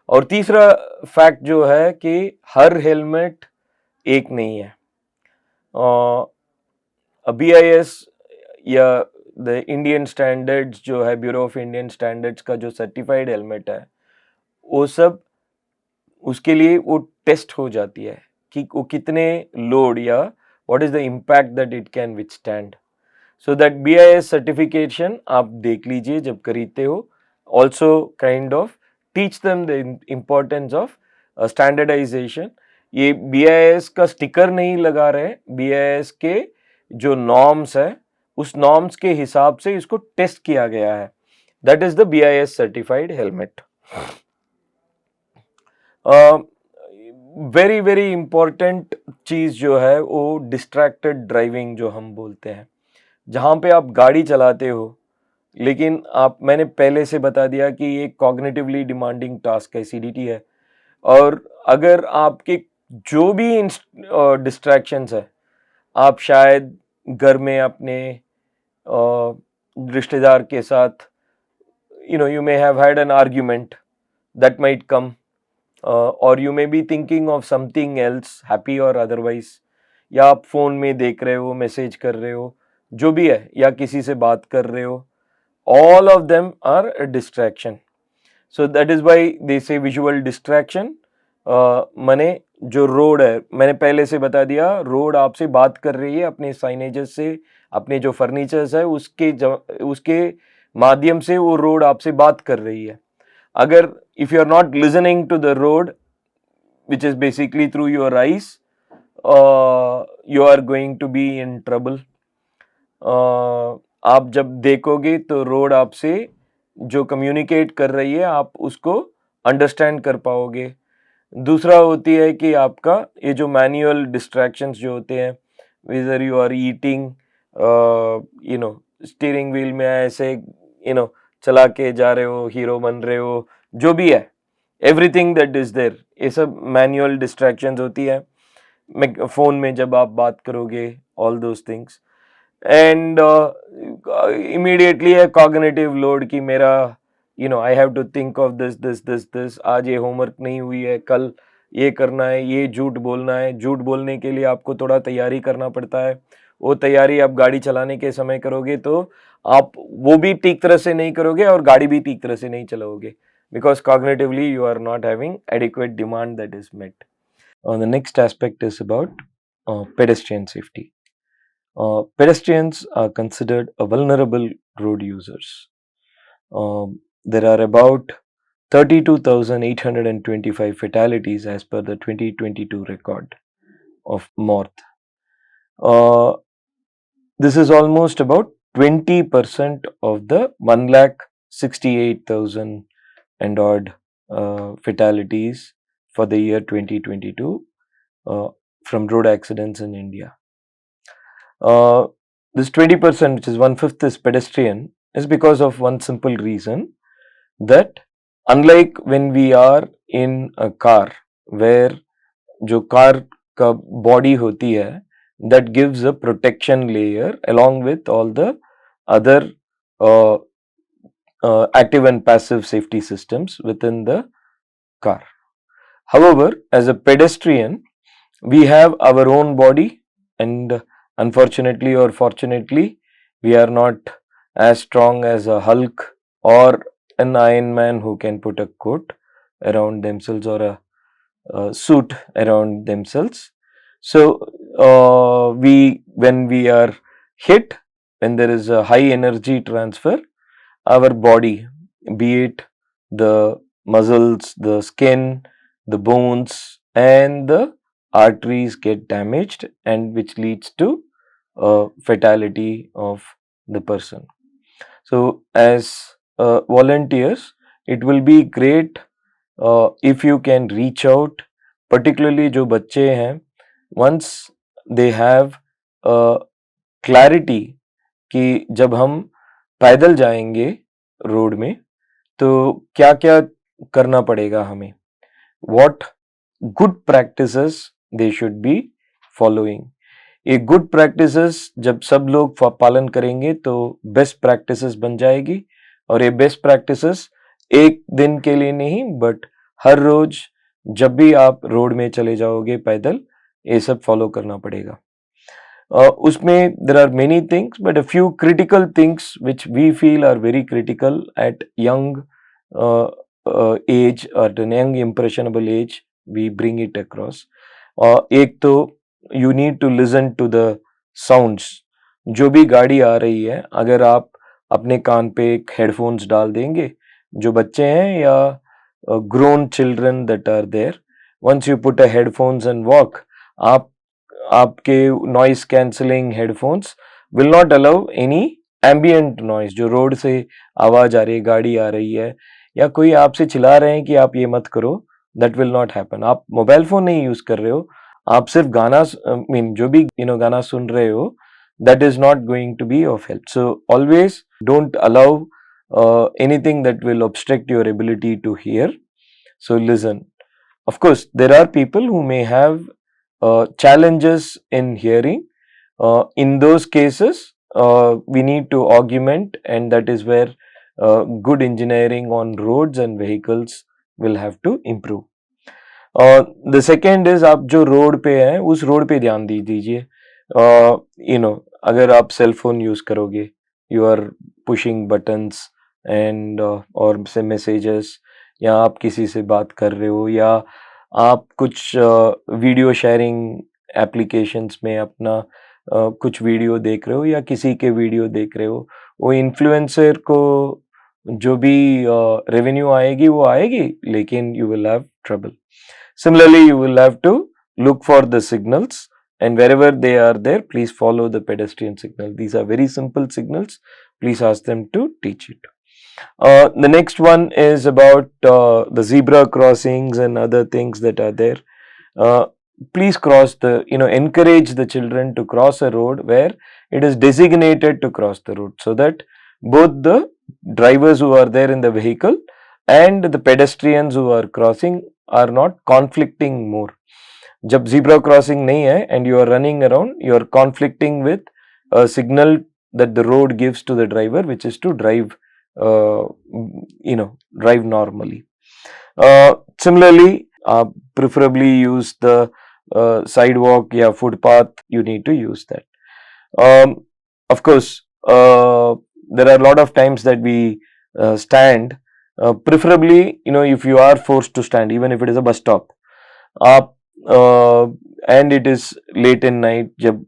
और तीसरा फैक्ट जो है कि हर हेलमेट एक नहीं है। BIS या द इंडियन स्टैंडर्ड्स जो है, ब्यूरो ऑफ इंडियन स्टैंडर्ड्स का जो सर्टिफाइड हेलमेट है, वो सब उसके लिए वो टेस्ट हो जाती है कि वो कितने लोड या what is the impact that it can withstand. So that BIS certification आप देख लीजिए जब खरीदते हो, also kind of teach them the importance of standardisation. ये BIS का स्टिकर नहीं लगा रहे, BIS के जो नॉर्म्स है उस नॉर्म्स के हिसाब से इसको टेस्ट किया गया है, that is the BIS certified helmet. Very very important चीज जो है वो डिस्ट्रैक्टेड ड्राइविंग जो हम बोलते हैं, जहाँ पे आप गाड़ी चलाते हो लेकिन आप, मैंने पहले से बता दिया कि ये कॉग्निटिवली डिमांडिंग टास्क है, CDT है, और अगर आपके जो भी डिस्ट्रैक्शंस है, आप शायद घर में अपने रिश्तेदार के साथ you may have had an argument that might come, or you may be thinking of something else, happy or otherwise, या आप फोन में देख रहे हो, मैसेज कर रहे हो, जो भी है, या किसी से बात कर रहे हो, all of them are a distraction. So that is why they say visual distraction। माने जो रोड है, मैंने पहले से बता दिया, रोड आपसे बात कर रही है अपने साइनेजेस से, अपने जो फर्नीचर्स है उसके माध्यम से वो रोड आपसे बात कर रही है। अगर if you are not listening to the road which is basically through your eyes, you are going to be in trouble। आप जब देखोगे तो रोड आपसे जो कम्युनिकेट कर रही है आप उसको अंडरस्टैंड कर पाओगे। दूसरा होती है कि आपका ये जो मैनुअल डिस्ट्रैक्शंस जो होते हैं, whether you are eating, steering wheel में ऐसे चला के जा रहे हो, हीरो बन रहे हो, जो भी है, एवरीथिंग दैट इज देयर, ये सब मैनुअल डिस्ट्रैक्शंस होती है। फोन में जब आप बात करोगे, all those things, and immediately है कॉग्निटिव लोड कि मेरा I have to think of this, आज ये होमवर्क नहीं हुई है, कल ये करना है, ये झूठ बोलना है। झूठ बोलने के लिए आपको थोड़ा तैयारी करना पड़ता है, वो तैयारी आप गाड़ी चलाने के समय करोगे तो आप वो भी ठीक तरह से नहीं करोगे और गाड़ी भी ठीक तरह से नहीं चलाओगे, because cognitively you are not having adequate demand that is met. The next aspect is about pedestrian safety. Pedestrians are considered a vulnerable road users. There are about 32,825 fatalities as per the 2022 record of Morth. this is almost about 20% of the 1,68,000 and odd fatalities for the year 2022 from road accidents in India. This 20%, which is 1/5, is pedestrian, is because of one simple reason, that unlike when we are in a car where जो car का body होती है, that gives a protection layer along with all the other uh, active and passive safety systems within the car. However, as a pedestrian, we have our own body, and unfortunately or fortunately, we are not as strong as a Hulk or an Iron Man who can put a coat around themselves or a suit around themselves. So, when we are hit, when there is a high energy transfer, our body, be it the muscles, the skin, the bones, and the arteries get damaged, and which leads to fatality of the person. So, as volunteers, it will be great if you can reach out, particularly जो बच्चे हैं, once they have clarity कि जब हम पैदल जाएंगे road में तो क्या क्या करना पड़ेगा हमें, what good practices they should be following. ये गुड प्रैक्टिसेस जब सब लोग पालन करेंगे तो बेस्ट प्रैक्टिसेस बन जाएगी, और ये बेस्ट प्रैक्टिसेस एक दिन के लिए नहीं बट हर रोज जब भी आप रोड में चले जाओगे पैदल, ये सब फॉलो करना पड़ेगा. उसमें there are many things, but a few critical things which we feel are very critical at young age or at a young impressionable age, we bring it across. एक तो you need to listen to the sounds. जो भी गाड़ी आ रही है, अगर आप अपने कान पे एक हेडफोन्स डाल देंगे, जो बच्चे हैं या grown children that are there, once you put a headphones and walk, आपके noise cancelling headphones will not allow any ambient noise. जो रोड से आवाज आ रही है, गाड़ी आ रही है या कोई आपसे चिल्ला रहे हैं कि आप ये मत करो, दैट विल नॉट हैपन. आप मोबाइल फोन नहीं यूज कर रहे हो, आप सिर्फ गाना मीन जो भी गाना सुन रहे हो, that is not going to be of help. So always don't allow anything that will obstruct your ability to hear. So listen. Of course, there are people who may have challenges in hearing. In those cases, we need to augment, and that is where good engineering on roads and vehicles will have to improve. The second is, आप जो road पे हैं उस road पे ध्यान दीजिए. अगर आप सेल फोन यूज करोगे, you are pushing buttons and और से मैसेजेस, या आप किसी से बात कर रहे हो, या आप कुछ वीडियो शेयरिंग एप्लीकेशंस में अपना कुछ वीडियो देख रहे हो या किसी के वीडियो देख रहे हो, वो इन्फ्लुएंसर को जो भी रेवेन्यू आएगी वो आएगी, लेकिन you will have trouble. Similarly, you will have to look for the signals, and wherever they are there, please follow the pedestrian signal. These are very simple signals. Please ask them to teach it. The next one is about the zebra crossings and other things that are there. Please cross encourage the children to cross a road where it is designated to cross the road, so that both the drivers who are there in the vehicle and the pedestrians who are crossing are not conflicting more. जब zebra crossing नहीं है and you are running around, you are conflicting with a signal that the road gives to the driver, which is to drive drive normally. Similarly, preferably use the sidewalk या footpath. You need to use that. Of course, there are a lot of times that we stand. Preferably, if you are forced to stand, even if it is a bus stop, and it is late in night, जब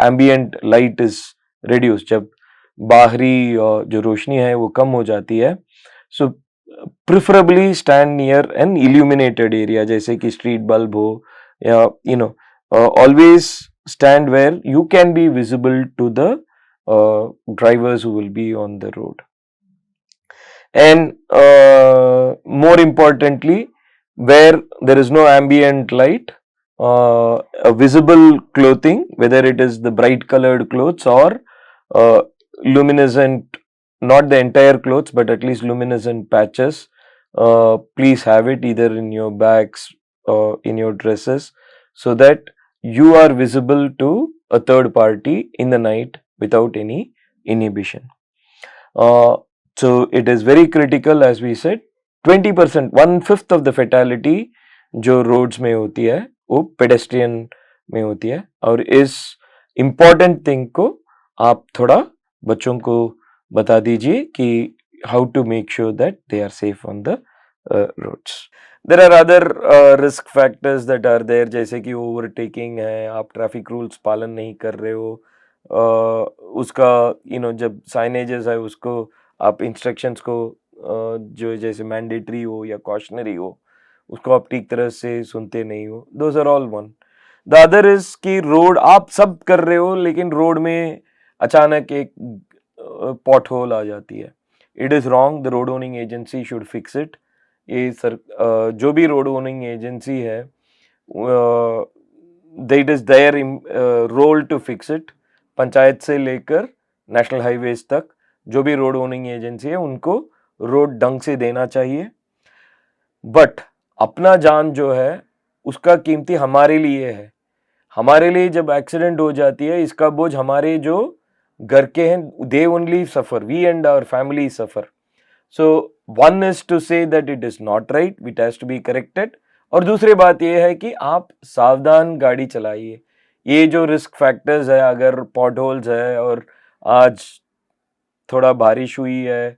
ambient light is reduced, जब बाहरी जो रोशनी है वो कम हो जाती है, so preferably stand near an illuminated area, जैसे कि street bulb हो, या always stand where you can be visible to the drivers who will be on the road. And more importantly, where there is no ambient light, a visible clothing, whether it is the bright colored clothes or luminescent, not the entire clothes, but at least luminescent patches. Please have it either in your bags or in your dresses, so that you are visible to a third party in the night without any inhibition. Uh, so it is very critical, as we said. 20%, 1/5 of the fatality जो roads में होती है वो pedestrian में होती है. और इस important thing को आप थोड़ा बच्चों को बता दीजिए कि how to make sure that they are safe on the roads. There are other risk factors that are there, जैसे कि overtaking है, आप traffic rules पालन नहीं कर रहे हो, उसका जब साइनेजेस है उसको आप इंस्ट्रक्शंस को जो जैसे मैंडेटरी हो या कॉशनरी हो उसको आप ठीक तरह से सुनते नहीं हो. Those are all one. The other is कि रोड आप सब कर रहे हो लेकिन रोड में अचानक एक पॉट होल आ जाती है. It is wrong. The road owning agency should fix it. ये जो भी रोड ओनिंग एजेंसी है it is their role to fix it. Panchayat से लेकर नेशनल हाईवेज तक जो भी रोड ओनिंग एजेंसी है उनको रोड ढंग से देना चाहिए. बट अपना जान जो है उसका कीमती हमारे लिए है. हमारे लिए जब एक्सीडेंट हो जाती है इसका बोझ हमारे जो घर के हैं they only suffer. We and our family suffer. So one is to say that it is not right, it has to be corrected. और दूसरी बात यह है कि आप सावधान गाड़ी चलाइए. ये जो रिस्क फैक्टर्स है, अगर पॉट होल्स है और आज थोड़ा बारिश हुई है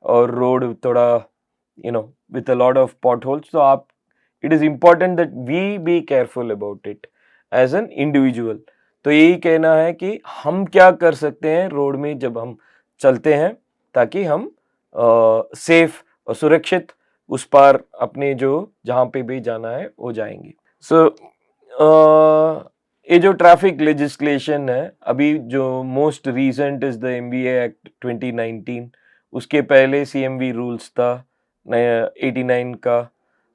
और रोड थोड़ा with a lot of potholes, तो आप it is important that we be careful about it as an individual. तो यही कहना है कि हम क्या कर सकते हैं रोड में जब हम चलते हैं ताकि हम सेफ और सुरक्षित उस पार अपने जो जहाँ पे भी जाना है वो जाएंगे. सो ये जो ट्रैफिक लेजिस्लेशन है अभी जो most recent is the MVA act 2019. उसके पहले CMV रूल्स था 89 का.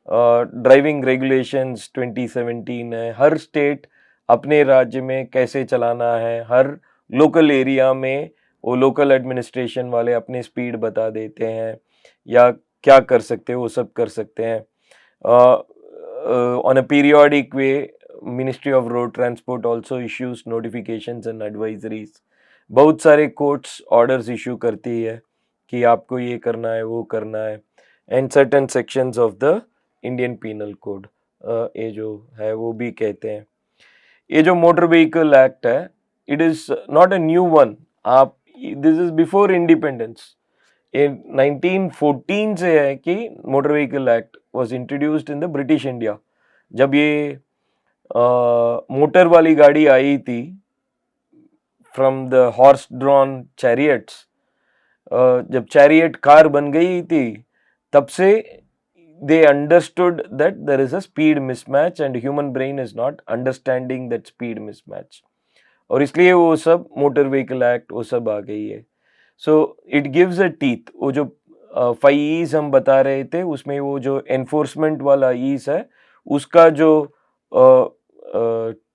ड्राइविंग रेगुलेशंस 2017 है. हर स्टेट अपने राज्य में कैसे चलाना है, हर लोकल एरिया में वो लोकल एडमिनिस्ट्रेशन वाले अपने स्पीड बता देते हैं या क्या कर सकते हैं वो सब कर सकते हैं. On a periodic way ministry of road transport also issues notifications and advisories. बहुत सारे कोर्ट्स ऑर्डर्स इशू करती है कि आपको ये करना है वो करना है. And certain sections of the Indian Penal Code ये जो है वो भी कहते हैं. ये जो मोटर व्हीकल एक्ट है it is not a new one. आप दिस इज बिफोर इंडिपेंडेंस. ये 1914 से है कि Motor Vehicle Act was introduced in the British India. जब ये मोटर वाली गाड़ी आई थी from the horse drawn chariots, जब चैरियट कार बन गई थी तब से they understood that there is a speed mismatch and human brain is not understanding that speed mismatch. और इसलिए वो सब मोटर व्हीकल एक्ट वो सब आ गई है. So it gives a teeth. वो जो 5 ईज हम बता रहे थे उसमें वो जो एनफोर्समेंट वाला ईज है उसका जो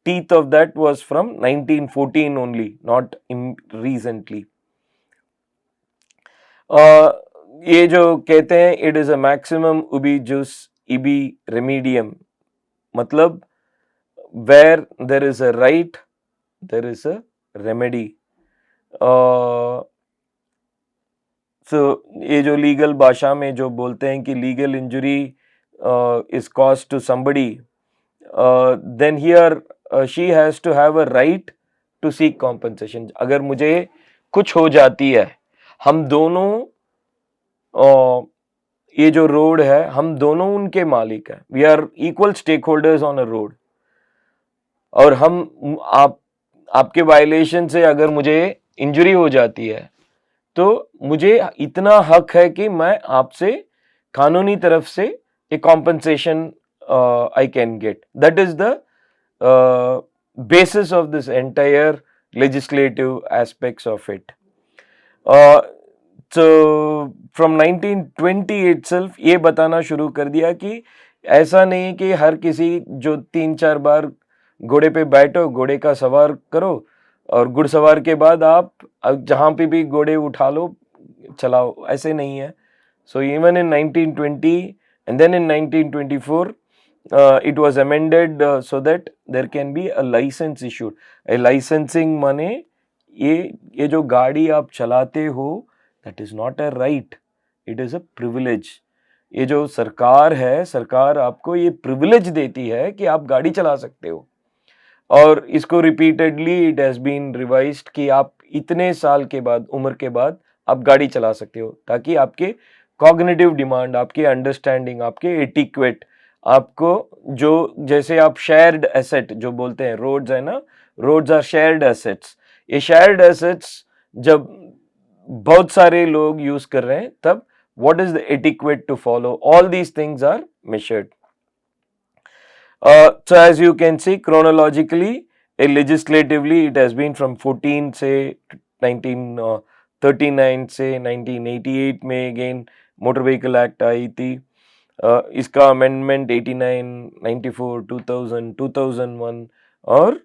teeth of that was from 1914 only, not recently. ये जो कहते हैं इट इज अ मैक्सिमम उबी जुस इबी रेमीडियम, मतलब where there is a right there is a remedy. So ये जो लीगल भाषा में जो बोलते हैं कि legal injury is cause to somebody, then here she has to have a right to seek compensation. अगर मुझे कुछ हो जाती है, हम दोनों ये जो रोड है हम दोनों उनके मालिक हैं. We are equal stakeholders on a road. और हम आपके वायलेशन से अगर मुझे इंजरी हो जाती है तो मुझे इतना हक है कि मैं आपसे कानूनी तरफ से एक compensation I can get. That is the basis of this entire legislative aspects of it. So from 1920 itself ये बताना शुरू कर दिया कि ऐसा नहीं कि हर किसी जो 3-4 बार घोड़े पे बैठो, घोड़े का सवार करो और घुड़सवार के बाद आप जहाँ पे भी घोड़े उठा लो चलाओ, ऐसे नहीं है. So even in 1920 and then in 1924 it was amended so that there can be a license issued. A licensing माने ये जो गाड़ी आप चलाते हो that is not a right, it is a privilege. ये जो सरकार है, सरकार आपको ये privilege देती है कि आप गाड़ी चला सकते हो. और इसको repeatedly it has been revised कि आप इतने साल के बाद, उम्र के बाद आप गाड़ी चला सकते हो, ताकि आपके कॉग्निटिव डिमांड, आपके अंडरस्टैंडिंग, आपके एटिक्वेट, आपको जो जैसे आप शेयर्ड एसेट जो बोलते हैं, रोड्स है ना, रोड्स आर शेयर्ड एसेट्स. ये शेयर्ड एसेट्स जब बहुत सारे लोग यूज कर रहे हैं तब what is the etiquette to follow, all these things are measured. So as you can see chronologically, legislatively it has been from 14 say 1939 से 1988 में again मोटर व्हीकल एक्ट आई थी. इसका अमेंडमेंट 89, 94, 2000, 2001 और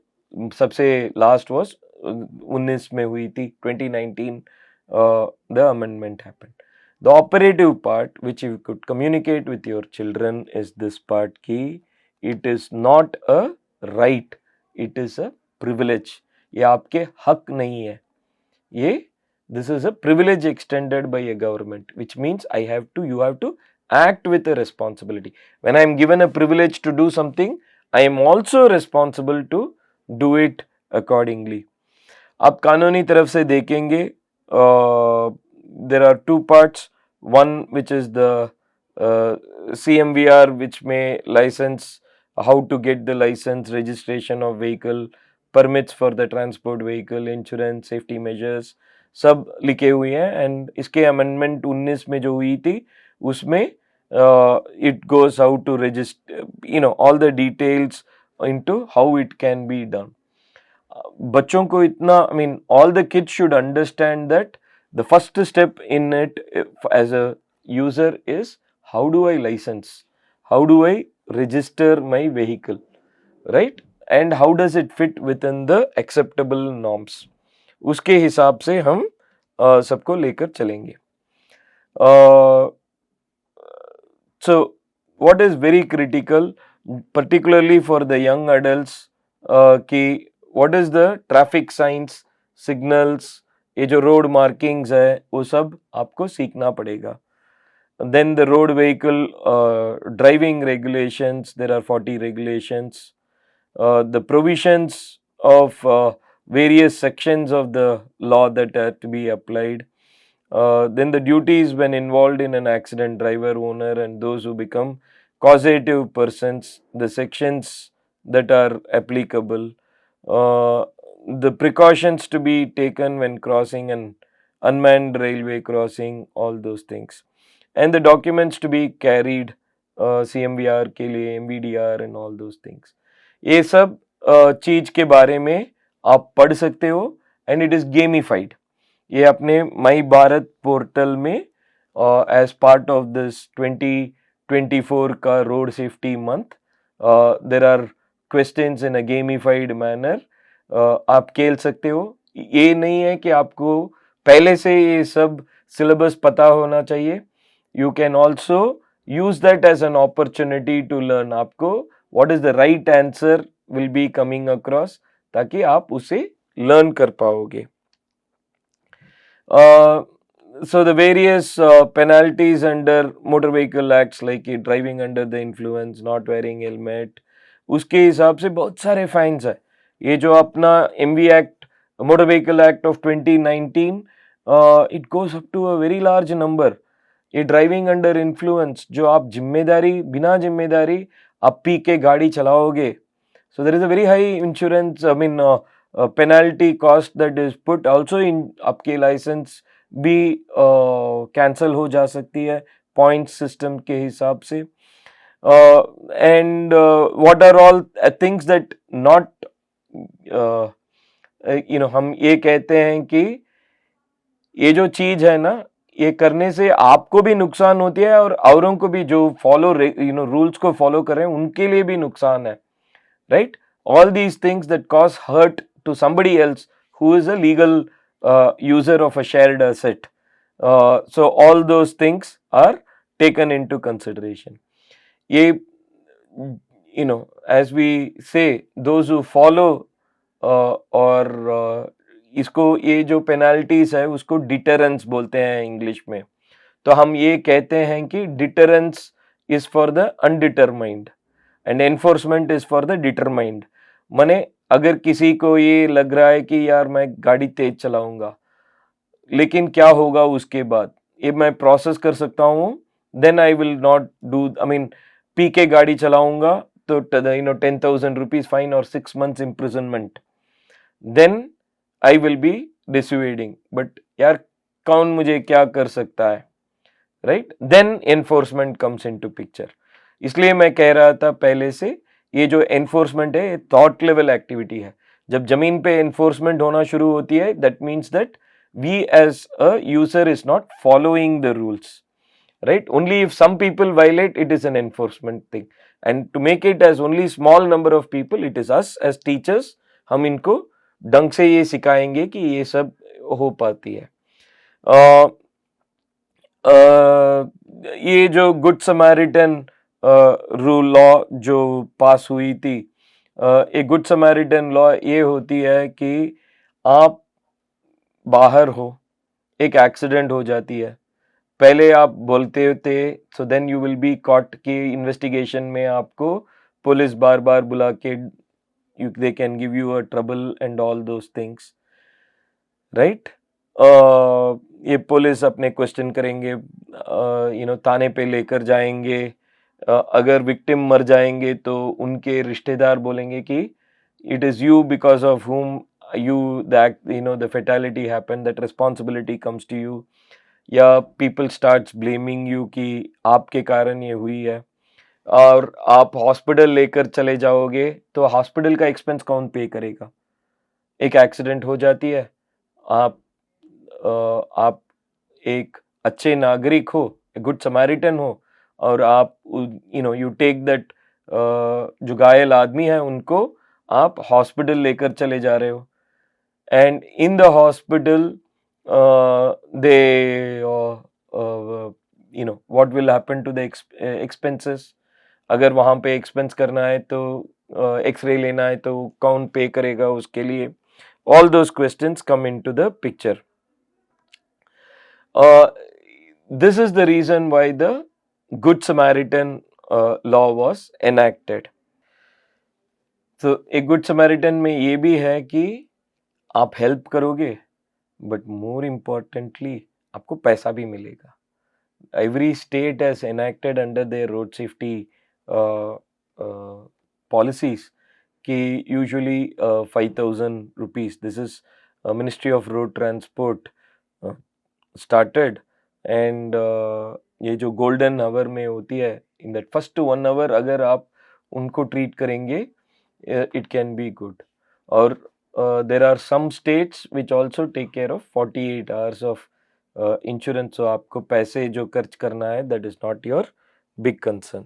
सबसे लास्ट वाज 19 में हुई थी 2019. The amendment happened. The operative part which you could communicate with your children is this part ki it is not a right, it is a privilege. ये आपके हक नहीं है, ये this is a privilege extended by a government, which means you have to act with a responsibility. When I am given a privilege to do something, I am also responsible to do it accordingly. आप कानूनी तरफ से देखेंगे, there are two parts. One which is the CMVR, which may license how to get the license, registration of vehicle, permits for the transport vehicle, insurance, safety measures, सब लिखे हुए हैं. And इसके अमेंडमेंट 19 में जो हुई थी उसमें it goes how to register, all the details into how it can be done. बच्चों को इतना, all the kids should understand that the first step in it as a user is how do I license, how do I register my vehicle, right? And how does it fit within the acceptable norms. उसके हिसाब से हम सबको लेकर चलेंगे. So what is very critical, particularly for the young adults, कि what is the traffic signs, signals, ये जो road markings है वो सब आपको सीखना पड़ेगा. Then the road vehicle driving regulations, there are 40 regulations. The provisions of various sections of the law that are to be applied. Then the duties when involved in an accident, driver, owner and those who become causative persons, the sections that are applicable, the precautions to be taken when crossing an unmanned railway crossing, all those things. And the documents to be carried, CMVR के लिए, MVDR and all those things. ये सब चीज के बारे में आप पढ़ सकते हो एंड इट इज गेमिफाइड. ये अपने माई भारत पोर्टल में एज पार्ट ऑफ दिस 2024 का road safety month there are questions in a gamified manner. आप खेल सकते हो. ये नहीं है कि आपको पहले से ये सब सिलेबस पता होना चाहिए. You can also use that as an opportunity to learn. आपको what is the right answer will be coming across, ताकि आप उसे learn कर पाओगे. So the various penalties under motor vehicle acts like driving under the influence, not wearing helmet, उसके हिसाब से बहुत सारे फाइन्स है. ये जो अपना MV Act, Motor Vehicle Act of 2019, it goes up to a very large number. ये ड्राइविंग अंडर इन्फ्लुएंस, जो आप बिना जिम्मेदारी आप पी के गाड़ी चलाओगे, so there is a very high insurance penalty cost that is put also in. आपके लाइसेंस भी कैंसल हो जा सकती है पॉइंट सिस्टम के हिसाब से. And what are all things that not हम ये कहते हैं कि ये जो चीज है ना, ये करने से आपको भी नुकसान होती है और औरों को भी, जो रूल्स को फॉलो कर रहे हैं उनके लिए भी नुकसान है, right? All these things that cause hurt to somebody else who is a legal user of a shared asset. So all those things are taken into consideration. ये, as we say, those who follow और इसको, ये जो penalties है उसको deterrence बोलते हैं English में। तो हम ये कहते हैं कि deterrence is for the undetermined and enforcement is for the determined. माने अगर किसी को ये लग रहा है कि यार मैं गाड़ी तेज चलाऊंगा, लेकिन क्या होगा उसके बाद, ये मैं प्रोसेस कर सकता हूँ, then I will not do, I mean पी के गाड़ी चलाऊंगा तो 10,000 रुपीज फाइन और 6 months imprisonment, then I will be dissuading. But यार कौन मुझे क्या कर सकता है, right? Then enforcement comes into picture. इसलिए मैं कह रहा था पहले से, ये जो एनफोर्समेंट है, ये थॉट लेवल एक्टिविटी है। जब जमीन पे एनफोर्समेंट होना शुरू होती है, that means that we as a user is not following the rules, right? Only if some people violate, it is an enforcement thing, and to make it as only small number of people, it is us as teachers, हम इनको ढंग से ये सिखाएंगे कि ये सब हो पाती है। ये जो गुड समैरिटन रूल लॉ जो पास हुई थी, एक गुड समैरिटन लॉ ये होती है कि आप बाहर हो, एक एक्सीडेंट हो जाती है, पहले आप बोलते थे, so then you will be caught, की इन्वेस्टिगेशन में आपको पुलिस बार बार बुला के they can give you a trouble and all those things, right? ये पुलिस अपने क्वेश्चन करेंगे, थाने पे लेकर जाएंगे, अगर विक्टिम मर जाएंगे तो उनके रिश्तेदार बोलेंगे कि it is you because of whom the fatality happened, that responsibility comes to you, या पीपल स्टार्ट्स ब्लेमिंग यू कि आपके कारण ये हुई है, और आप हॉस्पिटल लेकर चले जाओगे तो हॉस्पिटल का एक्सपेंस कौन पे करेगा? एक एक्सीडेंट हो जाती है, आप आप एक अच्छे नागरिक हो, गुड समैरिटन हो, और आप यू टेक दैट, जो घायल आदमी है उनको आप हॉस्पिटल लेकर चले जा रहे हो, and in the hospital they what will happen to the expenses? अगर वहां पे एक्सपेंस करना है तो एक्सरे लेना है तो कौन पे करेगा उसके लिए? all those questions come into the picture. This is the reason why the Good Samaritan law was enacted. तो एक गुड समैरिटन में ये भी है कि आप हेल्प करोगे, बट मोर इम्पोर्टेंटली आपको पैसा भी मिलेगा। Every state has enacted under their road safety policies कि usually 5,000 rupees, this is ministry of road transport started, and ये जो गोल्डन आवर में होती है, इन दैट फर्स्ट 1 hour अगर आप उनको ट्रीट करेंगे, it can be good. Or there are some states which also take care of 48 hours of insurance, so आपको पैसे जो खर्च करना है, that is not your big concern.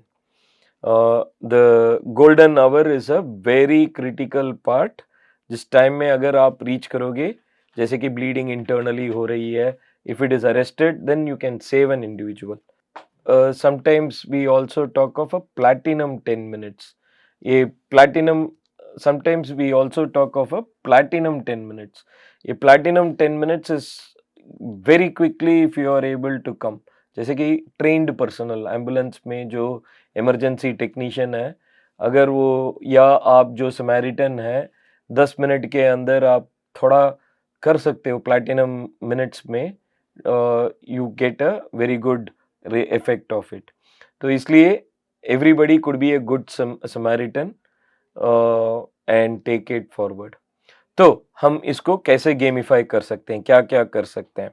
The golden hour is a very critical part. जिस time में अगर आप रीच करोगे, जैसे कि ब्लीडिंग इंटरनली हो रही है, if it is arrested, then you can save an individual. Sometimes we also talk of a platinum 10 minutes. A platinum, sometimes we also talk of a platinum 10 minutes. A platinum 10 minutes is very quickly if you are able to come. जैसे कि trained personal ambulance में जो emergency technician है, अगर वो या आप जो समैरिटन है, 10 मिनट के अंदर आप थोड़ा कर सकते हो प्लैटिनम मिनट्स में, you get a very good effect of it. तो इसलिए everybody could be a good Samaritan and take it forward. तो हम इसको कैसे गेमिफाई कर सकते हैं, क्या क्या कर सकते हैं?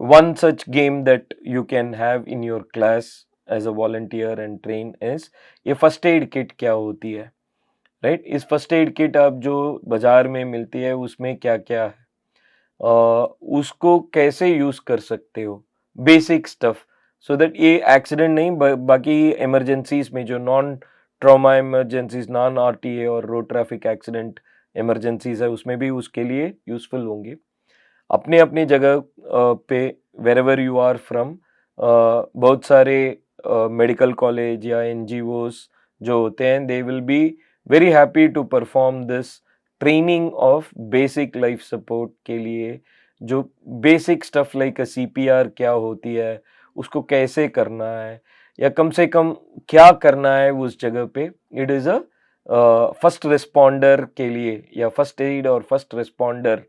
One such game that you can have in your class as a volunteer and train is ये first aid kit क्या होती है, राइट? इस फर्स्ट एड किट आप जो बाजार में मिलती है उसमें क्या क्या है, उसको कैसे यूज कर सकते हो, बेसिक स्टफ, सो दैट ये एक्सीडेंट नहीं बाकी इमरजेंसीज में जो non trauma emergencies, non RTA और रोड ट्रैफिक एक्सीडेंट इमरजेंसीज है उसमें भी उसके लिए यूजफुल होंगे। अपने अपनी जगह पे wherever you are from, बहुत सारे मेडिकल कॉलेज या एनजीओस जो होते हैं they will be very happy to perform this training of basic life support के लिए, जो बेसिक स्टफ लाइक सीपीआर क्या होती है, उसको कैसे करना है, या कम से कम क्या करना है उस जगह पे। It is a first responder के लिए या फर्स्ट एड और फर्स्ट रिस्पॉन्डर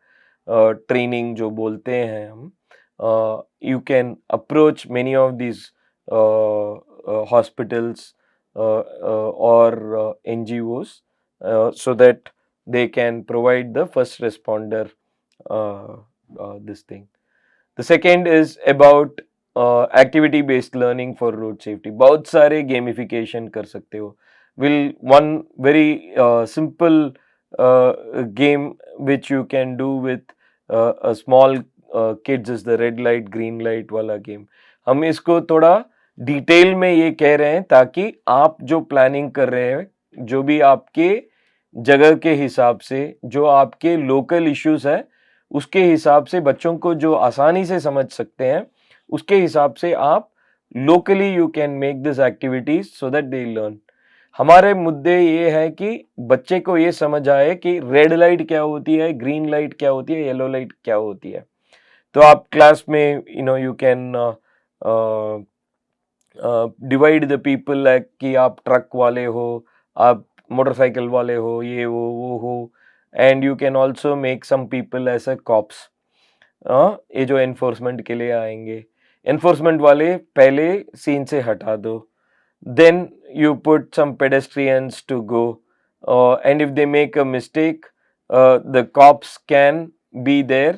ट्रेनिंग जो बोलते हैं हम, you can approach many of this hospitals or NGOs so that they can provide the first responder this thing. The second is about activity based learning for road safety. बहुत सारे gamification कर सकते हो. Will one very simple game which you can do with a small kids is the red light green light वाला game. हम इसको थोड़ा detail में ये कह रहे हैं ताकि आप जो प्लानिंग कर रहे हैं, जो भी आपके जगह के हिसाब से, जो आपके लोकल इश्यूज है उसके हिसाब से, बच्चों को जो आसानी से समझ सकते हैं उसके हिसाब से आप locally you can make this activities so that they learn. हमारे मुद्दे ये है कि बच्चे को ये समझ आए कि रेड लाइट क्या होती है, ग्रीन लाइट क्या होती है, येलो लाइट क्या होती है। तो आप क्लास में you can divide the people like कि आप ट्रक वाले हो, आप मोटरसाइकिल वाले हो, ये वो हो, and you can also make some people as a cops, ये जो एनफोर्समेंट के लिए आएंगे, एनफोर्समेंट वाले पहले सीन से हटा दो, then you put some pedestrians to go, and if they make a mistake, the cops can be there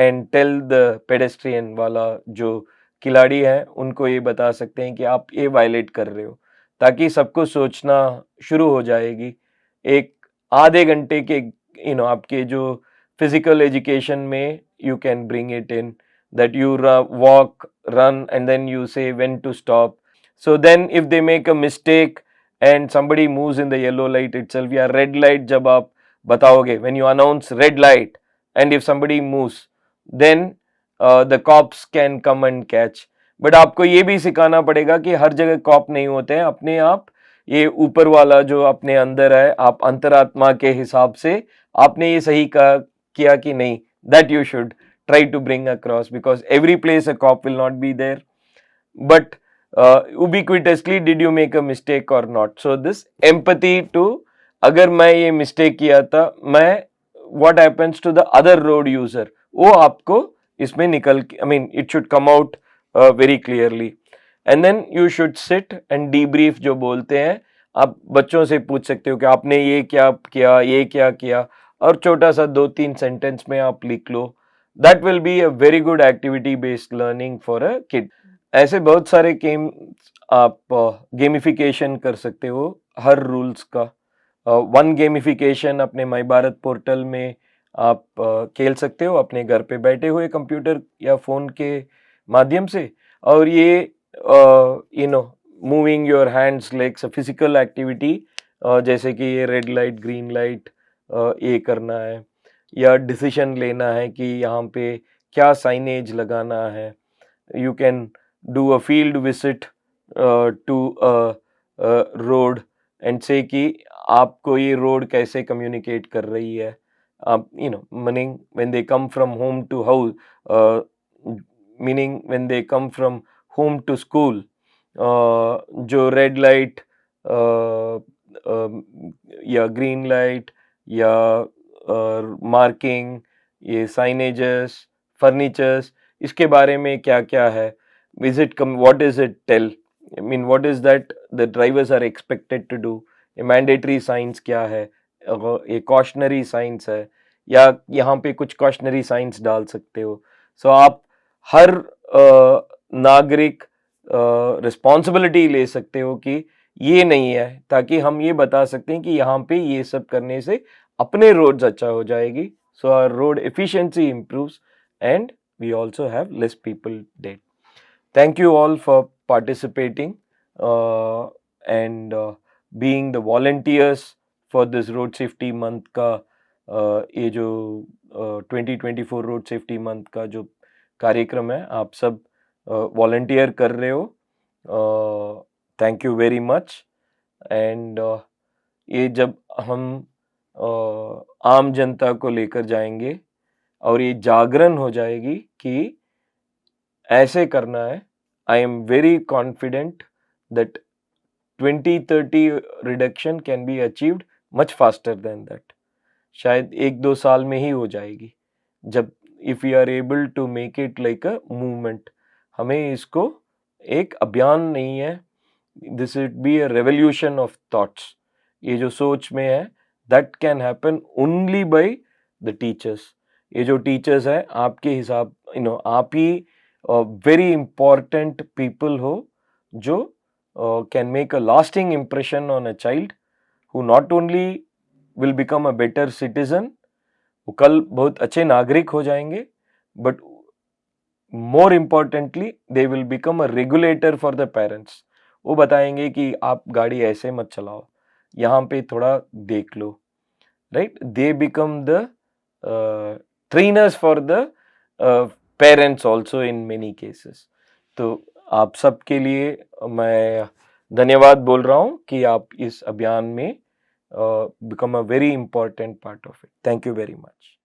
and tell the pedestrian वाला जो खिलाड़ी है उनको ये बता सकते हैं कि आप ये वायलेट कर रहे हो, ताकि सबको सोचना शुरू हो जाएगी। एक आधे घंटे के आपके जो फिजिकल एजुकेशन में you can bring it in that you walk run and then you say when to stop. So then if they make a mistake and somebody moves in the yellow light itself या red light जब आप बताओगे, when you announce red light and if somebody moves then the cops can come and catch. But आपको ये भी सिखाना पड़ेगा कि हर जगह कॉप नहीं होते हैं, अपने आप ये ऊपर वाला जो अपने अंदर है, आप अंतरात्मा के हिसाब से आपने ये सही किया कि नहीं, that you should try to bring across, because every place a cop will not be there, but ubiquitously did you make a mistake or not. So this empathy to, अगर मैं ये mistake किया था, मैं what happens to the other road user, वो आपको इसमें निकल, I mean it should come out very clearly. And then you should sit and debrief जो बोलते हैं, आप बच्चों से पूछ सकते हो कि आपने ये क्या किया, ये क्या किया, और छोटा सा 2-3 सेंटेंस में आप लिख लो. That will be a very good activity based learning for a kid. ऐसे बहुत सारे गेम आप गेमिफिकेशन कर सकते हो हर रूल्स का. वन गेमिफिकेशन अपने माई भारत पोर्टल में आप खेल सकते हो अपने घर पे बैठे हुए कंप्यूटर या फोन के माध्यम से, और ये moving your hands legs physical activity, जैसे कि ये रेड लाइट ग्रीन लाइट ये करना है, या डिसीजन लेना है कि यहाँ पे क्या साइनेज लगाना है. You can do a field visit to a road and say कि आपको ये रोड कैसे कम्युनिकेट कर रही है. आप meaning when they come from home to house, meaning when they come from home to school, जो रेड लाइट या ग्रीन लाइट या मार्किंग, ये साइनेजेस, फर्नीचर्स, इसके बारे में क्या क्या है, is it what is it tell, I mean what is that the drivers are expected to do, ये मैंडेटरी साइंस क्या है, ये कॉशनरी साइंस है, या यहाँ पे कुछ कॉशनरी साइंस डाल सकते हो. सो आप हर नागरिक रिस्पॉन्सिबिलिटी ले सकते हो कि ये नहीं है, ताकि हम ये बता सकते हैं कि यहाँ पे ये सब करने से अपने रोड्स अच्छा हो जाएगी. So our road efficiency improves and we also have less people dead. Thank you all for participating and being the volunteers for this road safety month का ये जो 2024 रोड सेफ्टी मंथ का जो कार्यक्रम है, आप सब वॉलंटियर कर रहे हो. Thank you very much. And ये जब हम आम जनता को लेकर जाएंगे और ये जागरण हो जाएगी कि ऐसे करना है, I am very confident that 2030 reduction can be achieved much faster than that. शायद 1-2 साल में ही हो जाएगी, जब if you are able to make it like a movement. हमें इसको एक अभियान नहीं है, this would be a revolution of thoughts. ये जो सोच में है, that can happen only by the teachers. ये जो टीचर्स है, आपके हिसाब आप ही वेरी इंपॉर्टेंट पीपल हो जो can make a lasting impression on a child who not only will become a better citizen, वो कल बहुत अच्छे नागरिक हो जाएंगे, but more importantly they will become a regulator for the parents. वो बताएंगे कि आप गाड़ी ऐसे मत चलाओ, यहाँ पे थोड़ा देख लो, right. They become the trainers for the parents also in many cases. तो आप सबके लिए मैं धन्यवाद बोल रहा हूँ कि आप इस अभियान में become a very important part of it. Thank you very much.